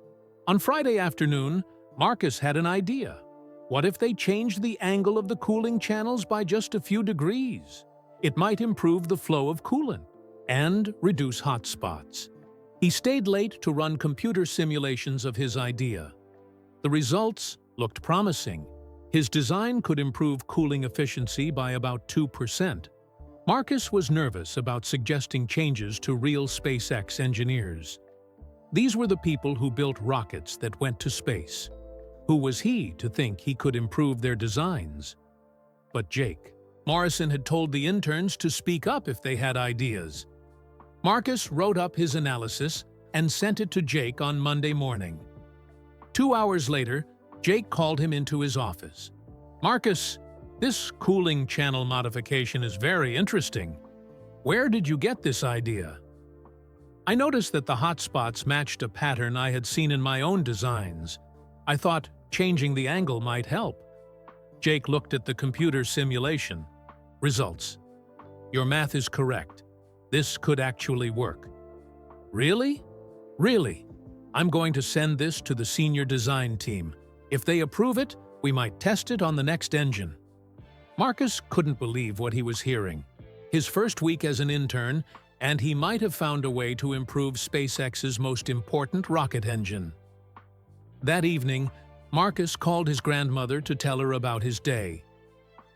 On Friday afternoon, Marcus had an idea. What if they changed the angle of the cooling channels by just a few degrees? It might improve the flow of coolant and reduce hot spots. He stayed late to run computer simulations of his idea. The results looked promising. His design could improve cooling efficiency by about 2%. Marcus was nervous about suggesting changes to real SpaceX engineers. These were the people who built rockets that went to space. Who was he to think he could improve their designs? But Jake Morrison had told the interns to speak up if they had ideas. Marcus wrote up his analysis and sent it to Jake on Monday morning. 2 hours later, Jake called him into his office. "Marcus, this cooling channel modification is very interesting. Where did you get this idea?" "I noticed that the hot spots matched a pattern I had seen in my own designs. I thought changing the angle might help." Jake looked at the computer simulation. Results. "Your math is correct. This could actually work." "Really?" "Really. I'm going to send this to the senior design team. If they approve it, we might test it on the next engine." Marcus couldn't believe what he was hearing. His first week as an intern, and he might have found a way to improve SpaceX's most important rocket engine. That evening, Marcus called his grandmother to tell her about his day.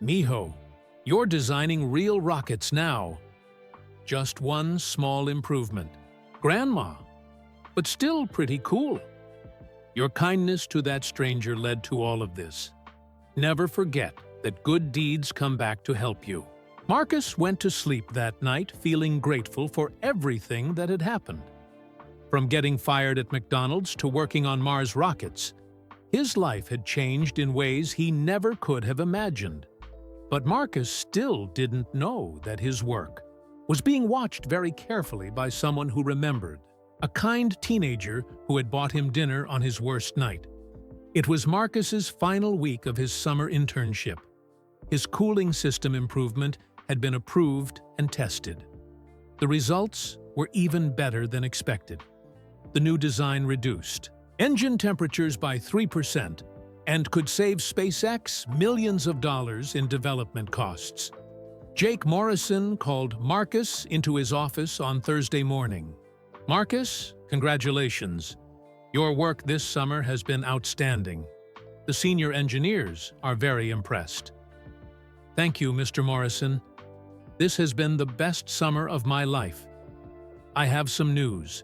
"Mijo, you're designing real rockets now." "Just one small improvement." "Grandma, but still pretty cool." "Your kindness to that stranger led to all of this. Never forget that good deeds come back to help you." Marcus went to sleep that night feeling grateful for everything that had happened. From getting fired at McDonald's to working on Mars rockets, his life had changed in ways he never could have imagined. But Marcus still didn't know that his work was being watched very carefully by someone who remembered, a kind teenager who had bought him dinner on his worst night. It was Marcus's final week of his summer internship. His cooling system improvement had been approved and tested. The results were even better than expected. The new design reduced engine temperatures by 3% and could save SpaceX millions of dollars in development costs. Jake Morrison called Marcus into his office on Thursday morning. "Marcus, congratulations. Your work this summer has been outstanding. The senior engineers are very impressed." "Thank you, Mr. Morrison. This has been the best summer of my life. I have some news.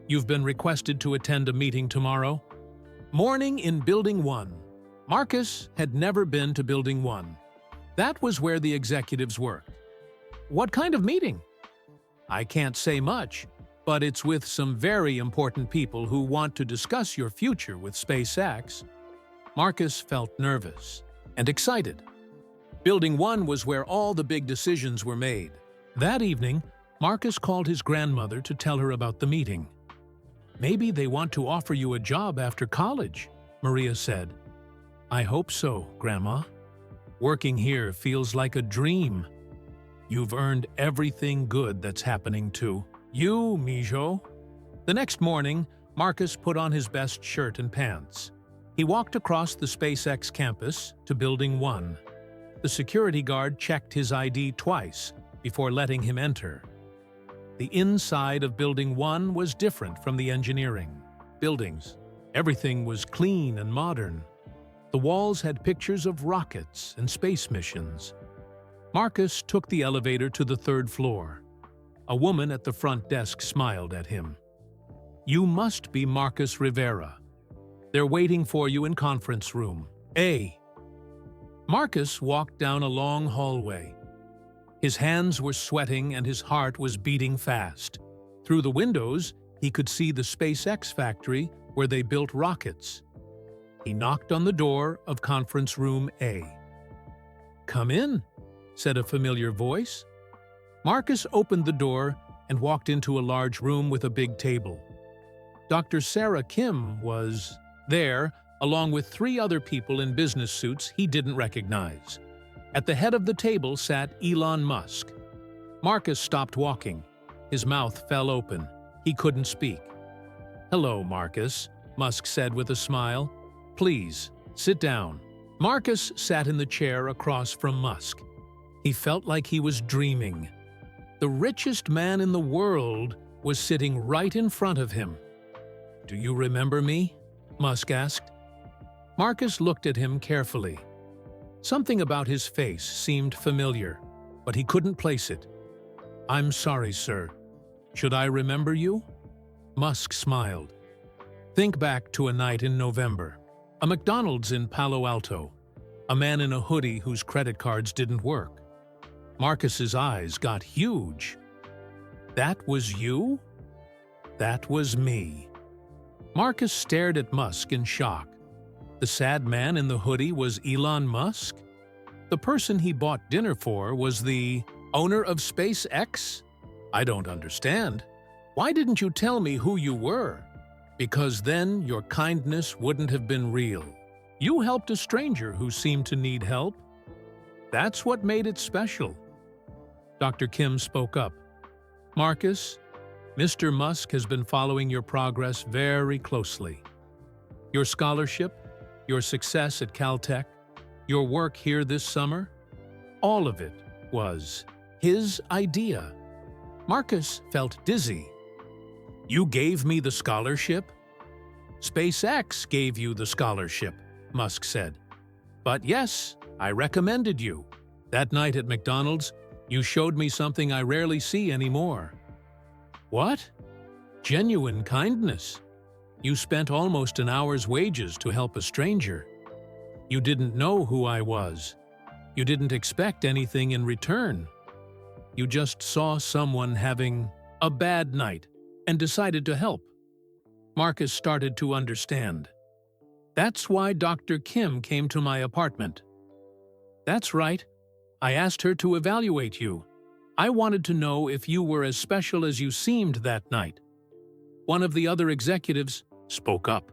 You've been requested to attend a meeting tomorrow." Morning in Building 1. Marcus had never been to Building 1. That was where the executives worked. What kind of meeting? I can't say much, but it's with some very important people who want to discuss your future with SpaceX. Marcus felt nervous and excited. Building 1 was where all the big decisions were made. That evening, Marcus called his grandmother to tell her about the meeting. Maybe they want to offer you a job after college, Maria said. I hope so, Grandma. Working here feels like a dream. You've earned everything good that's happening to you, Mijo. The next morning, Marcus put on his best shirt and pants. He walked across the SpaceX campus to Building 1. The security guard checked his ID twice before letting him enter. The inside of Building 1 was different from the engineering buildings. Everything was clean and modern. The walls had pictures of rockets and space missions. Marcus took the elevator to the 3rd floor. A woman at the front desk smiled at him. You must be Marcus Rivera. They're waiting for you in conference room A. Marcus walked down a long hallway. His hands were sweating and his heart was beating fast. Through the windows, he could see the SpaceX factory where they built rockets. He knocked on the door of conference room A. Come in, said a familiar voice. Marcus opened the door and walked into a large room with a big table. Dr. Sarah Kim was there, along with 3 other people in business suits he didn't recognize. At the head of the table sat Elon Musk. Marcus stopped walking. His mouth fell open. He couldn't speak. Hello, Marcus, Musk said with a smile. Please, sit down. Marcus sat in the chair across from Musk. He felt like he was dreaming. The richest man in the world was sitting right in front of him. Do you remember me? Musk asked. Marcus looked at him carefully. Something about his face seemed familiar, but he couldn't place it. I'm sorry, sir. Should I remember you? Musk smiled. Think back to a night in November. A McDonald's in Palo Alto. A man in a hoodie whose credit cards didn't work. Marcus's eyes got huge. That was you? That was me. Marcus stared at Musk in shock. The sad man in the hoodie was Elon Musk? The person he bought dinner for was the owner of SpaceX? I don't understand. Why didn't you tell me who you were? Because then your kindness wouldn't have been real. You helped a stranger who seemed to need help. That's what made it special. Dr. Kim spoke up. Marcus, Mr. Musk has been following your progress very closely. Your scholarship, your success at Caltech, your work here this summer, all of it was his idea. Marcus felt dizzy. You gave me the scholarship? SpaceX gave you the scholarship, Musk said. But yes, I recommended you. That night at McDonald's, you showed me something I rarely see anymore. What? Genuine kindness. You spent almost an hour's wages to help a stranger. You didn't know who I was. You didn't expect anything in return. You just saw someone having a bad night and decided to help. Marcus started to understand. That's why Dr. Kim came to my apartment. That's right. I asked her to evaluate you. I wanted to know if you were as special as you seemed that night. One of the other executives spoke up.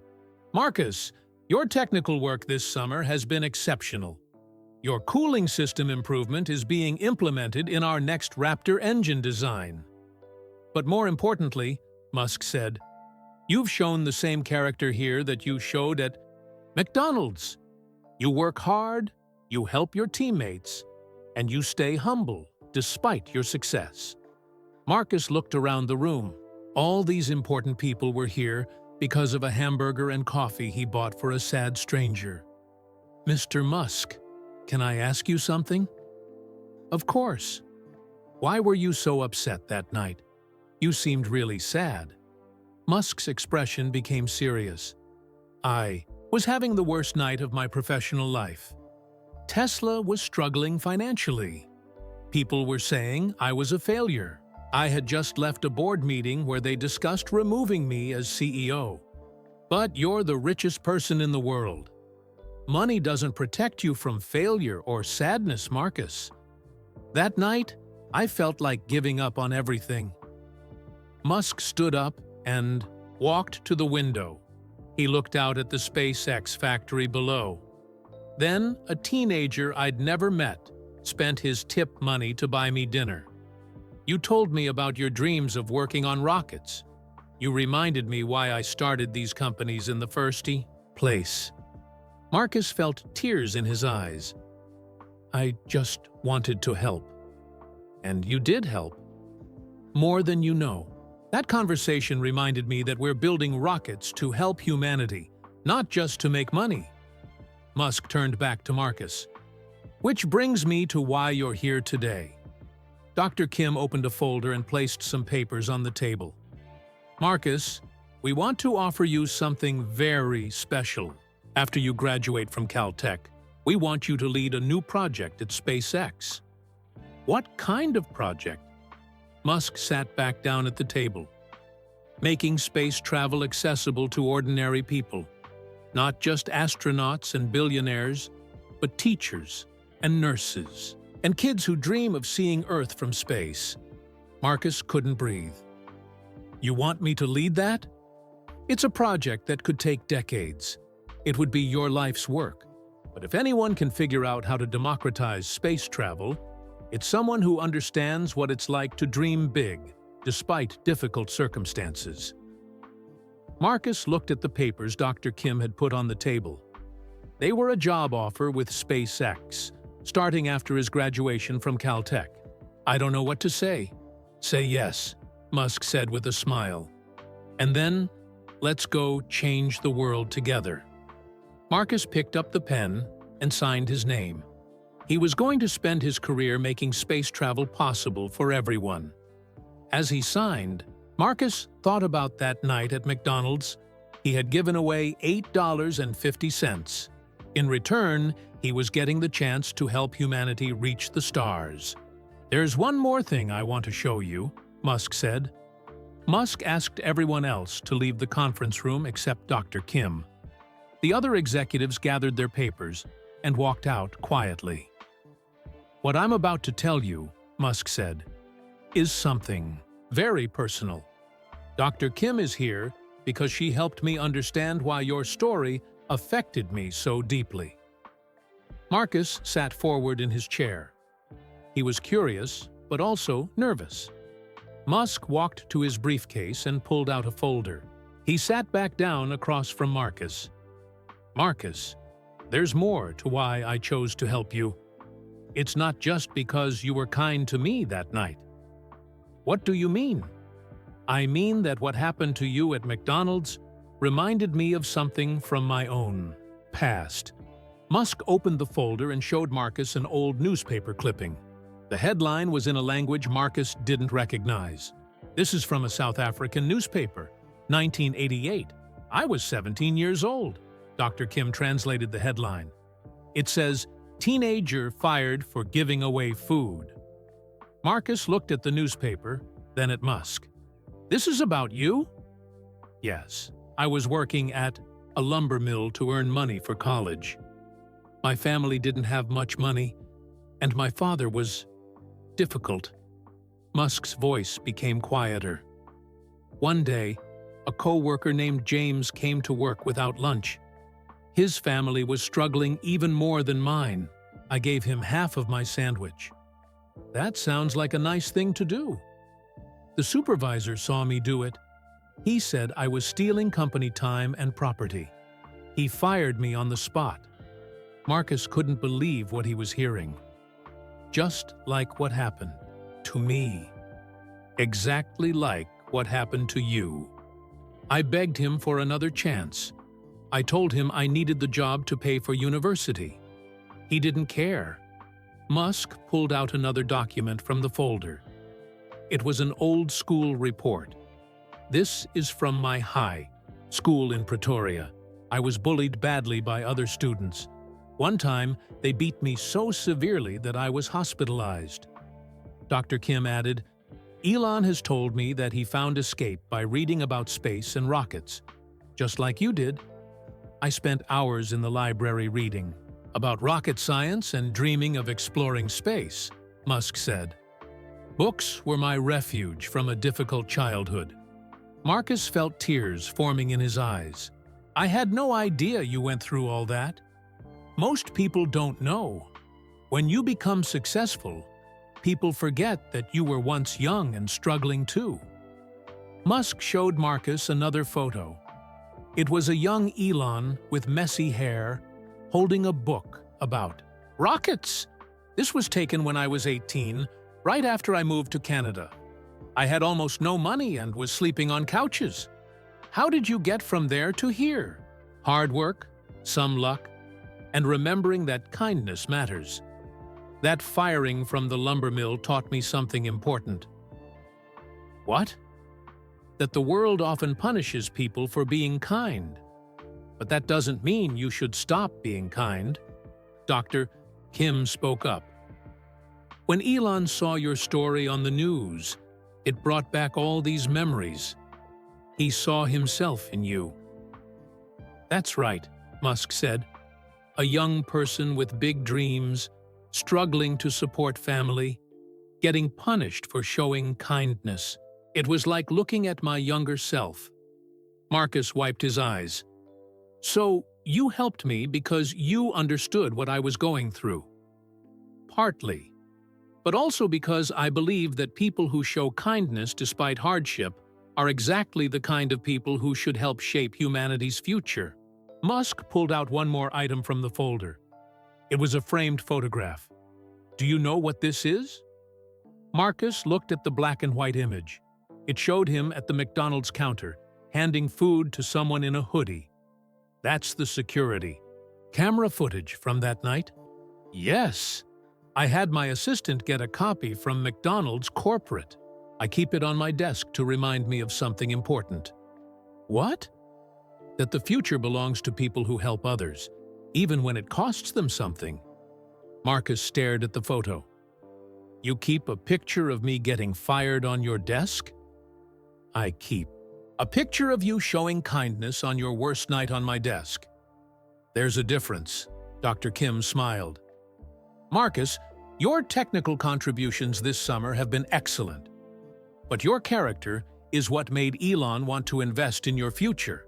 Marcus, your technical work this summer has been exceptional. Your cooling system improvement is being implemented in our next Raptor engine design. But more importantly, Musk said, you've shown the same character here that you showed at McDonald's. You work hard, you help your teammates, and you stay humble despite your success. Marcus looked around the room. All these important people were here because of a hamburger and coffee he bought for a sad stranger. Mr. Musk, can I ask you something? Of course. Why were you so upset that night? You seemed really sad. Musk's expression became serious. I was having the worst night of my professional life. Tesla was struggling financially. People were saying I was a failure. I had just left a board meeting where they discussed removing me as CEO. But you're the richest person in the world. Money doesn't protect you from failure or sadness, Marcus. That night, I felt like giving up on everything. Musk stood up and walked to the window. He looked out at the SpaceX factory below. Then, a teenager I'd never met spent his tip money to buy me dinner. You told me about your dreams of working on rockets. You reminded me why I started these companies in the first place. Marcus felt tears in his eyes. I just wanted to help. And you did help. More than you know. That conversation reminded me that we're building rockets to help humanity, not just to make money. Musk turned back to Marcus. Which brings me to why you're here today. Dr. Kim opened a folder and placed some papers on the table. Marcus, we want to offer you something very special. After you graduate from Caltech, we want you to lead a new project at SpaceX. What kind of project? Musk sat back down at the table. Making space travel accessible to ordinary people. Not just astronauts and billionaires, but teachers and nurses and kids who dream of seeing Earth from space. Marcus couldn't breathe. You want me to lead that? It's a project that could take decades. It would be your life's work. But if anyone can figure out how to democratize space travel, it's someone who understands what it's like to dream big, despite difficult circumstances. Marcus looked at the papers Dr. Kim had put on the table. They were a job offer with SpaceX, starting after his graduation from Caltech. I don't know what to say. Say yes, Musk said with a smile. And then, let's go change the world together. Marcus picked up the pen and signed his name. He was going to spend his career making space travel possible for everyone. As he signed, Marcus thought about that night at McDonald's. He had given away $8.50. In return, he was getting the chance to help humanity reach the stars. There's one more thing I want to show you, Musk said. Musk asked everyone else to leave the conference room except Dr. Kim. The other executives gathered their papers and walked out quietly. What I'm about to tell you, Musk said, is something very personal. Dr. Kim is here because she helped me understand why your story affected me so deeply. Marcus sat forward in his chair. He was curious, but also nervous. Musk walked to his briefcase and pulled out a folder. He sat back down across from Marcus. Marcus, there's more to why I chose to help you. It's not just because you were kind to me that night. What do you mean? I mean that what happened to you at McDonald's reminded me of something from my own past. Musk opened the folder and showed Marcus an old newspaper clipping. The headline was in a language Marcus didn't recognize. This is from a South African newspaper, 1988. I was 17 years old. Dr. Kim translated the headline. It says, "Teenager fired for giving away food." Marcus looked at the newspaper, then at Musk. This is about you? Yes, I was working at a lumber mill to earn money for college. My family didn't have much money, and my father was difficult. Musk's voice became quieter. One day, a co-worker named James came to work without lunch. His family was struggling even more than mine. I gave him half of my sandwich. That sounds like a nice thing to do. The supervisor saw me do it. He said I was stealing company time and property. He fired me on the spot. Marcus couldn't believe what he was hearing. Just like what happened to me. Exactly like what happened to you. I begged him for another chance. I told him I needed the job to pay for university. He didn't care. Musk pulled out another document from the folder. It was an old school report. This is from my high school in Pretoria. I was bullied badly by other students. One time, they beat me so severely that I was hospitalized. Dr. Kim added, Elon has told me that he found escape by reading about space and rockets. Just like you did. I spent hours in the library reading about rocket science and dreaming of exploring space, Musk said. Books were my refuge from a difficult childhood. Marcus felt tears forming in his eyes. I had no idea you went through all that. Most people don't know. When you become successful, people forget that you were once young and struggling too. Musk showed Marcus another photo. It was a young Elon with messy hair, holding a book about rockets. This was taken when I was 18, right after I moved to Canada. I had almost no money and was sleeping on couches. How did you get from there to here? Hard work, some luck, and remembering that kindness matters. That firing from the lumber mill taught me something important. What? That the world often punishes people for being kind. But that doesn't mean you should stop being kind. Dr. Kim spoke up. When Elon saw your story on the news, it brought back all these memories. He saw himself in you. That's right, Musk said. A young person with big dreams, struggling to support family, getting punished for showing kindness. It was like looking at my younger self. Marcus wiped his eyes. So, you helped me because you understood what I was going through. Partly. But also because I believe that people who show kindness despite hardship are exactly the kind of people who should help shape humanity's future. Musk pulled out one more item from the folder. It was a framed photograph. Do you know what this is? Marcus looked at the black and white image. It showed him at the McDonald's counter, handing food to someone in a hoodie. That's the security. Camera footage from that night? Yes. I had my assistant get a copy from McDonald's corporate. I keep it on my desk to remind me of something important. What? That the future belongs to people who help others, even when it costs them something. Marcus stared at the photo. You keep a picture of me getting fired on your desk? I keep a picture of you showing kindness on your worst night on my desk. There's a difference, Dr. Kim smiled. Marcus, your technical contributions this summer have been excellent. But your character is what made Elon want to invest in your future.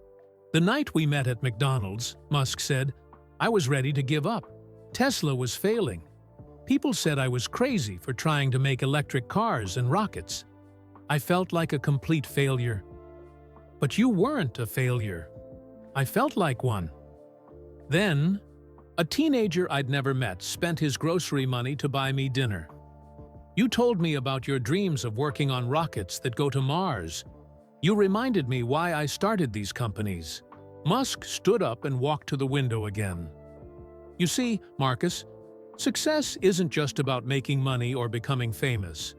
The night we met at McDonald's, Musk said, I was ready to give up. Tesla was failing. People said I was crazy for trying to make electric cars and rockets. I felt like a complete failure. But you weren't a failure. I felt like one. Then, a teenager I'd never met spent his grocery money to buy me dinner. You told me about your dreams of working on rockets that go to Mars. You reminded me why I started these companies. Musk stood up and walked to the window again. You see, Marcus, success isn't just about making money or becoming famous.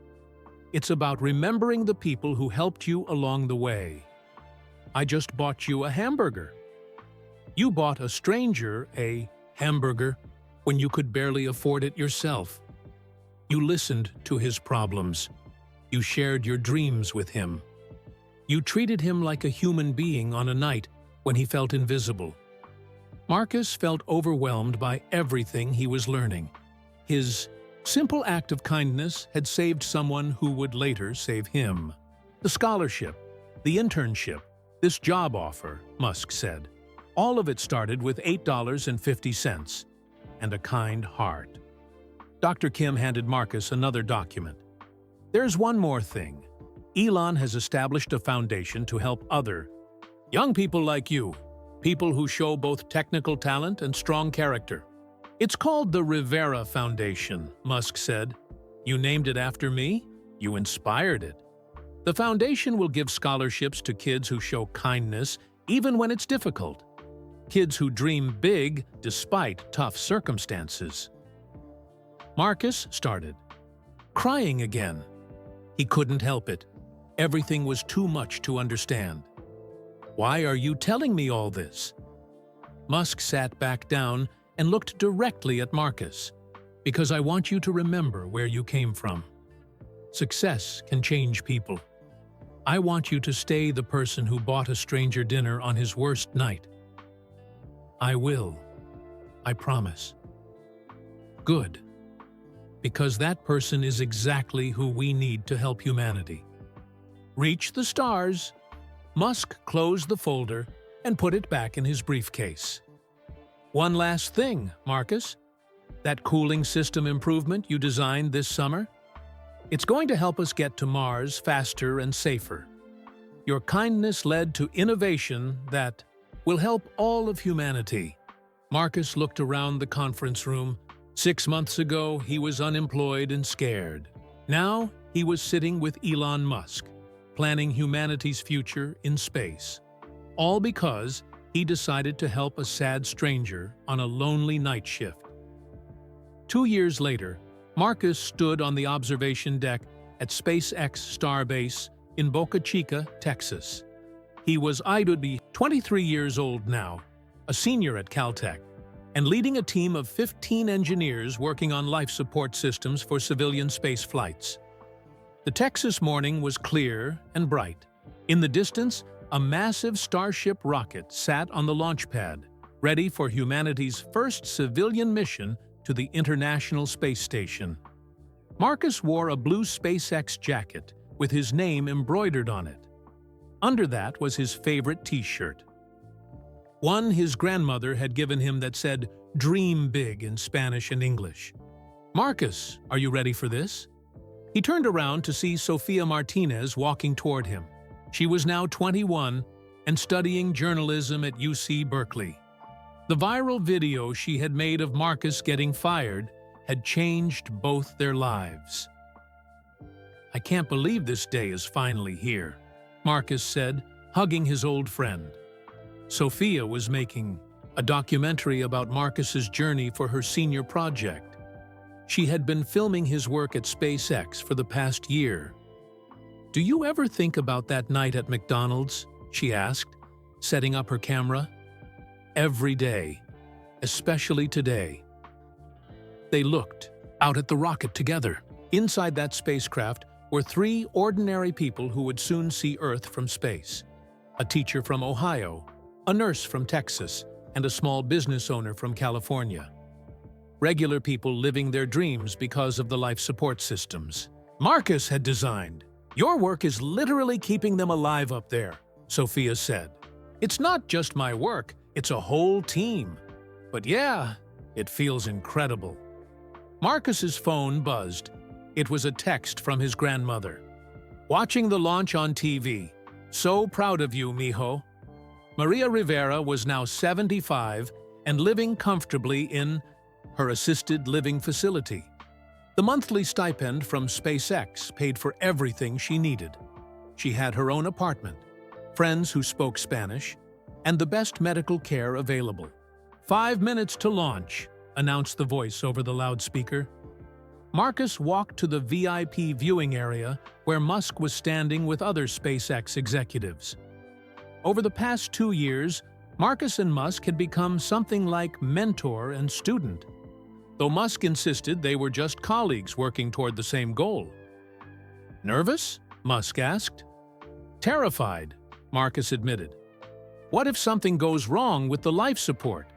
It's about remembering the people who helped you along the way. I just bought you a hamburger. You bought a stranger a hamburger when you could barely afford it yourself. You listened to his problems. You shared your dreams with him. You treated him like a human being on a night when he felt invisible. Marcus felt overwhelmed by everything he was learning. His simple act of kindness had saved someone who would later save him. The scholarship, the internship, this job offer, Musk said. All of it started with $8.50 and a kind heart. Dr. Kim handed Marcus another document. There's one more thing. Elon has established a foundation to help other young people like you, people who show both technical talent and strong character. It's called the Rivera Foundation, Musk said. You named it after me? You inspired it. The foundation will give scholarships to kids who show kindness even when it's difficult. Kids who dream big despite tough circumstances. Marcus started crying again. He couldn't help it. Everything was too much to understand. Why are you telling me all this? Musk sat back down and looked directly at Marcus. "Because I want you to remember where you came from. Success can change people. I want you to stay the person who bought a stranger dinner on his worst night." "I will. I promise." "Good. Because that person is exactly who we need to help humanity." Reach the stars. Musk closed the folder and put it back in his briefcase. "One last thing, Marcus. That cooling system improvement you designed this summer? It's going to help us get to Mars faster and safer. Your kindness led to innovation that will help all of humanity." Marcus looked around the conference room. 6 months ago, he was unemployed and scared. Now, he was sitting with Elon Musk, planning humanity's future in space. All because he decided to help a sad stranger on a lonely night shift. 2 years later, Marcus stood on the observation deck at SpaceX Starbase in Boca Chica, Texas. He was to be 23 years old now, a senior at Caltech, and leading a team of 15 engineers working on life support systems for civilian space flights. The Texas morning was clear and bright. In the distance, a massive Starship rocket sat on the launch pad, ready for humanity's first civilian mission to the International Space Station. Marcus wore a blue SpaceX jacket with his name embroidered on it. Under that was his favorite T-shirt. One his grandmother had given him that said, "Dream big" in Spanish and English. "Marcus, are you ready for this?" He turned around to see Sofia Martinez walking toward him. She was now 21 and studying journalism at UC Berkeley. The viral video she had made of Marcus getting fired had changed both their lives. "I can't believe this day is finally here," Marcus said, hugging his old friend. Sophia was making a documentary about Marcus's journey for her senior project. She had been filming his work at SpaceX for the past year. "Do you ever think about that night at McDonald's?" she asked, setting up her camera. "Every day, especially today." They looked out at the rocket together. Inside that spacecraft were 3 ordinary people who would soon see Earth from space: a teacher from Ohio, a nurse from Texas, and a small business owner from California. Regular people living their dreams because of the life support systems Marcus had designed. "Your work is literally keeping them alive up there," Sophia said. "It's not just my work, it's a whole team. But yeah, it feels incredible." Marcus's phone buzzed. It was a text from his grandmother. "Watching the launch on TV. So proud of you, mijo." Maria Rivera was now 75 and living comfortably in her assisted living facility. The monthly stipend from SpaceX paid for everything she needed. She had her own apartment, friends who spoke Spanish, and the best medical care available. 5 minutes to launch," announced the voice over the loudspeaker. Marcus walked to the VIP viewing area where Musk was standing with other SpaceX executives. Over the past 2 years, Marcus and Musk had become something like mentor and student, though Musk insisted they were just colleagues working toward the same goal. "Nervous?" Musk asked. "Terrified," Marcus admitted. "What if something goes wrong with the life support?"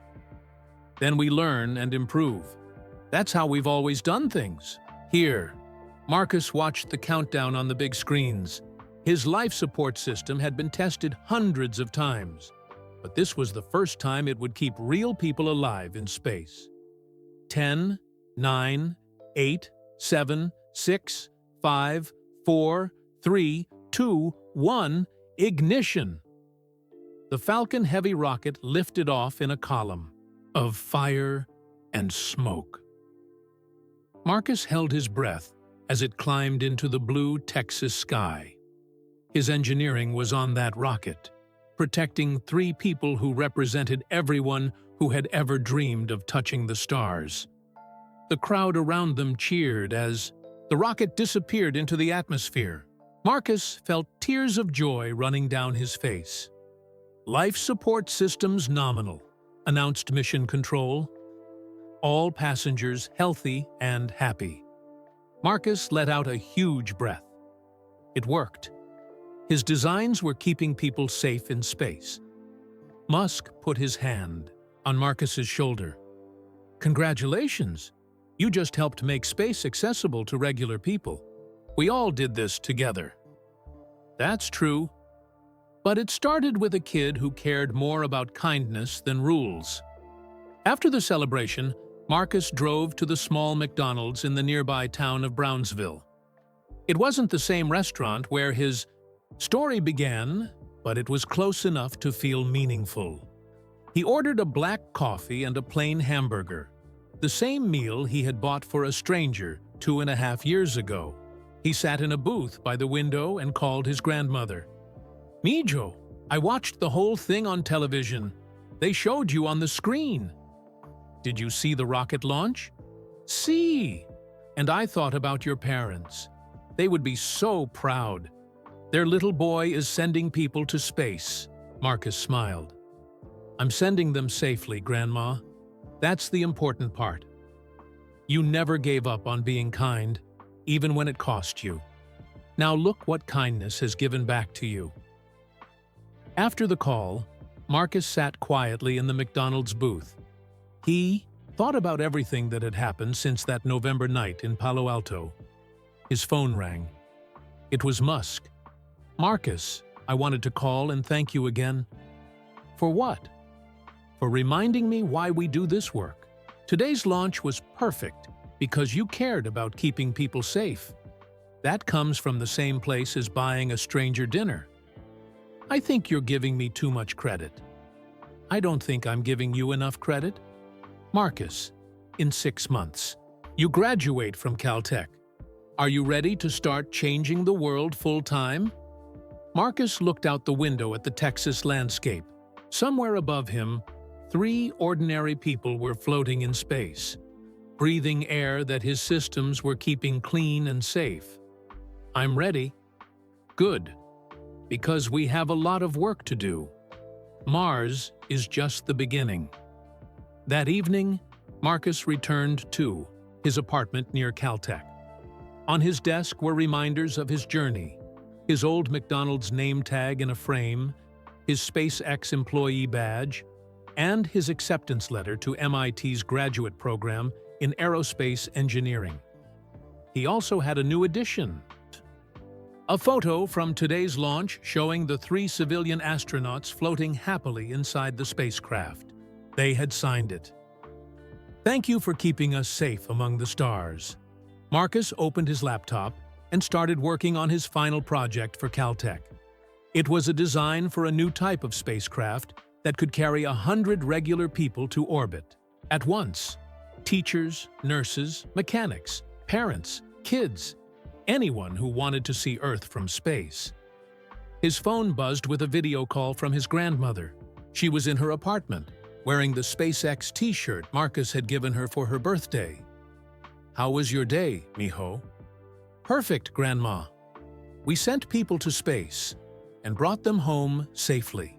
"Then we learn and improve. That's how we've always done things." Here, Marcus watched the countdown on the big screens. His life support system had been tested hundreds of times, but this was the first time it would keep real people alive in space. 10, 9, 8, 7, 6, 5, 4, 3, 2, 1, ignition! The Falcon Heavy rocket lifted off in a column of fire and smoke. Marcus held his breath as it climbed into the blue Texas sky. His engineering was on that rocket, protecting 3 people who represented everyone who had ever dreamed of touching the stars. The crowd around them cheered as the rocket disappeared into the atmosphere. Marcus felt tears of joy running down his face. "Life support systems nominal," announced Mission Control. all passengers healthy and happy. Marcus let out a huge breath. It worked. His designs were keeping people safe in space. Musk put his hand on Marcus's shoulder. "Congratulations! You just helped make space accessible to regular people. We all did this together." "That's true. But it started with a kid who cared more about kindness than rules." After the celebration, Marcus drove to the small McDonald's in the nearby town of Brownsville. It wasn't the same restaurant where his story began, but it was close enough to feel meaningful. He ordered a black coffee and a plain hamburger, the same meal he had bought for a stranger 2.5 years ago. He sat in a booth by the window and called his grandmother. "Mijo, I watched the whole thing on television. They showed you on the screen. Did you see the rocket launch?" "See. And I thought about your parents. They would be so proud. Their little boy is sending people to space." Marcus smiled. "I'm sending them safely, Grandma. That's the important part. You never gave up on being kind, even when it cost you. Now look what kindness has given back to you." After the call, Marcus sat quietly in the McDonald's booth. He thought about everything that had happened since that November night in Palo Alto. His phone rang. It was Musk. "Marcus, I wanted to call and thank you again." "For what?" "For reminding me why we do this work. Today's launch was perfect because you cared about keeping people safe. That comes from the same place as buying a stranger dinner." "I think you're giving me too much credit." "I don't think I'm giving you enough credit." "Marcus, in 6 months, you graduate from Caltech. Are you ready to start changing the world full-time?" Marcus looked out the window at the Texas landscape. Somewhere above him, 3 ordinary people were floating in space, breathing air that his systems were keeping clean and safe. "I'm ready." "Good. Because we have a lot of work to do. Mars is just the beginning." That evening, Marcus returned to his apartment near Caltech. On his desk were reminders of his journey, his old McDonald's name tag in a frame, his SpaceX employee badge, and his acceptance letter to MIT's graduate program in aerospace engineering. He also had a new addition: a photo from today's launch showing the 3 civilian astronauts floating happily inside the spacecraft. They had signed it. "Thank you for keeping us safe among the stars." Marcus opened his laptop and started working on his final project for Caltech. It was a design for a new type of spacecraft that could carry 100 regular people to orbit at once: teachers, nurses, mechanics, parents, kids, anyone who wanted to see Earth from space. His phone buzzed with a video call from his grandmother. She was in her apartment, wearing the SpaceX t-shirt Marcus had given her for her birthday. "How was your day, mijo?" "Perfect, Grandma. We sent people to space and brought them home safely."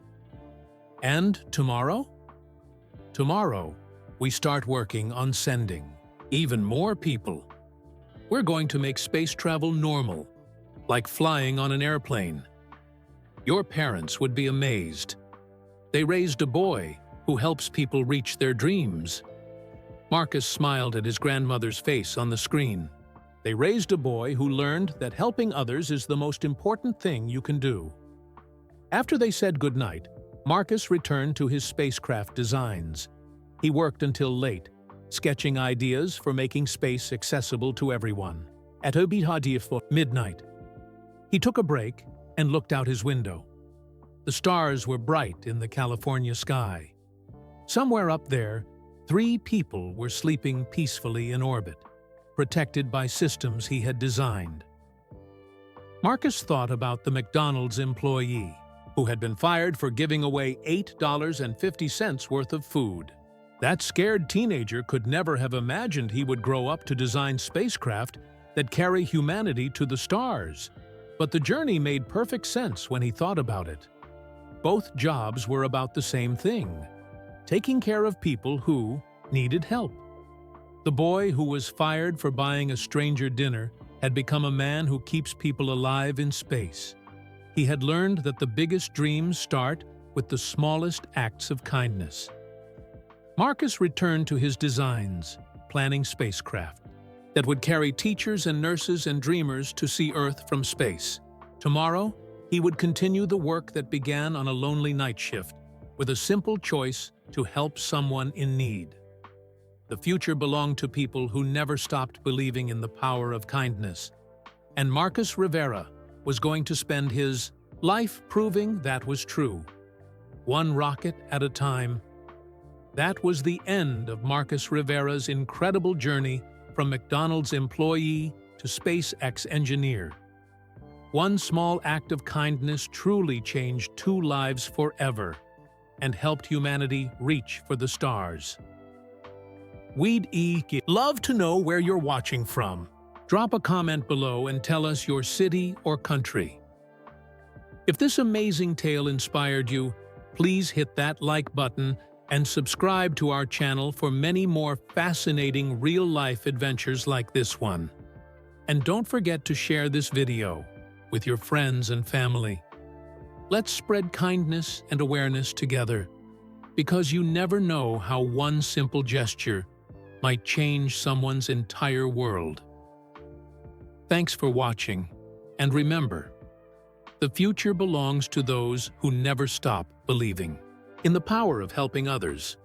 "And tomorrow?" "Tomorrow, we start working on sending even more people. We're going to make space travel normal, like flying on an airplane. Your parents would be amazed. They raised a boy who helps people reach their dreams." Marcus smiled at his grandmother's face on the screen. They raised a boy who learned that helping others is the most important thing you can do. After they said goodnight, Marcus returned to his spacecraft designs. He worked until late, sketching ideas for making space accessible to everyone. At midnight, he took a break and looked out his window. The stars were bright in the California sky. Somewhere up there, 3 people were sleeping peacefully in orbit, protected by systems he had designed. Marcus thought about the McDonald's employee who had been fired for giving away $8.50 worth of food. That scared teenager could never have imagined he would grow up to design spacecraft that carry humanity to the stars. But the journey made perfect sense when he thought about it. Both jobs were about the same thing: taking care of people who needed help. The boy who was fired for buying a stranger dinner had become a man who keeps people alive in space. He had learned that the biggest dreams start with the smallest acts of kindness. Marcus returned to his designs, planning spacecraft that would carry teachers and nurses and dreamers to see Earth from space. Tomorrow, he would continue the work that began on a lonely night shift, with a simple choice to help someone in need. The future belonged to people who never stopped believing in the power of kindness. And Marcus Rivera was going to spend his life proving that was true. One rocket at a time. That was the end of Marcus Rivera's incredible journey from McDonald's employee to SpaceX engineer. One small act of kindness truly changed 2 lives forever and helped humanity reach for the stars. We'd love to know where you're watching from. Drop a comment below and tell us your city or country. If this amazing tale inspired you, please hit that like button and subscribe to our channel for many more fascinating real-life adventures like this one. And don't forget to share this video with your friends and family. Let's spread kindness and awareness together, because you never know how one simple gesture might change someone's entire world. Thanks for watching, and remember, the future belongs to those who never stop believing in the power of helping others.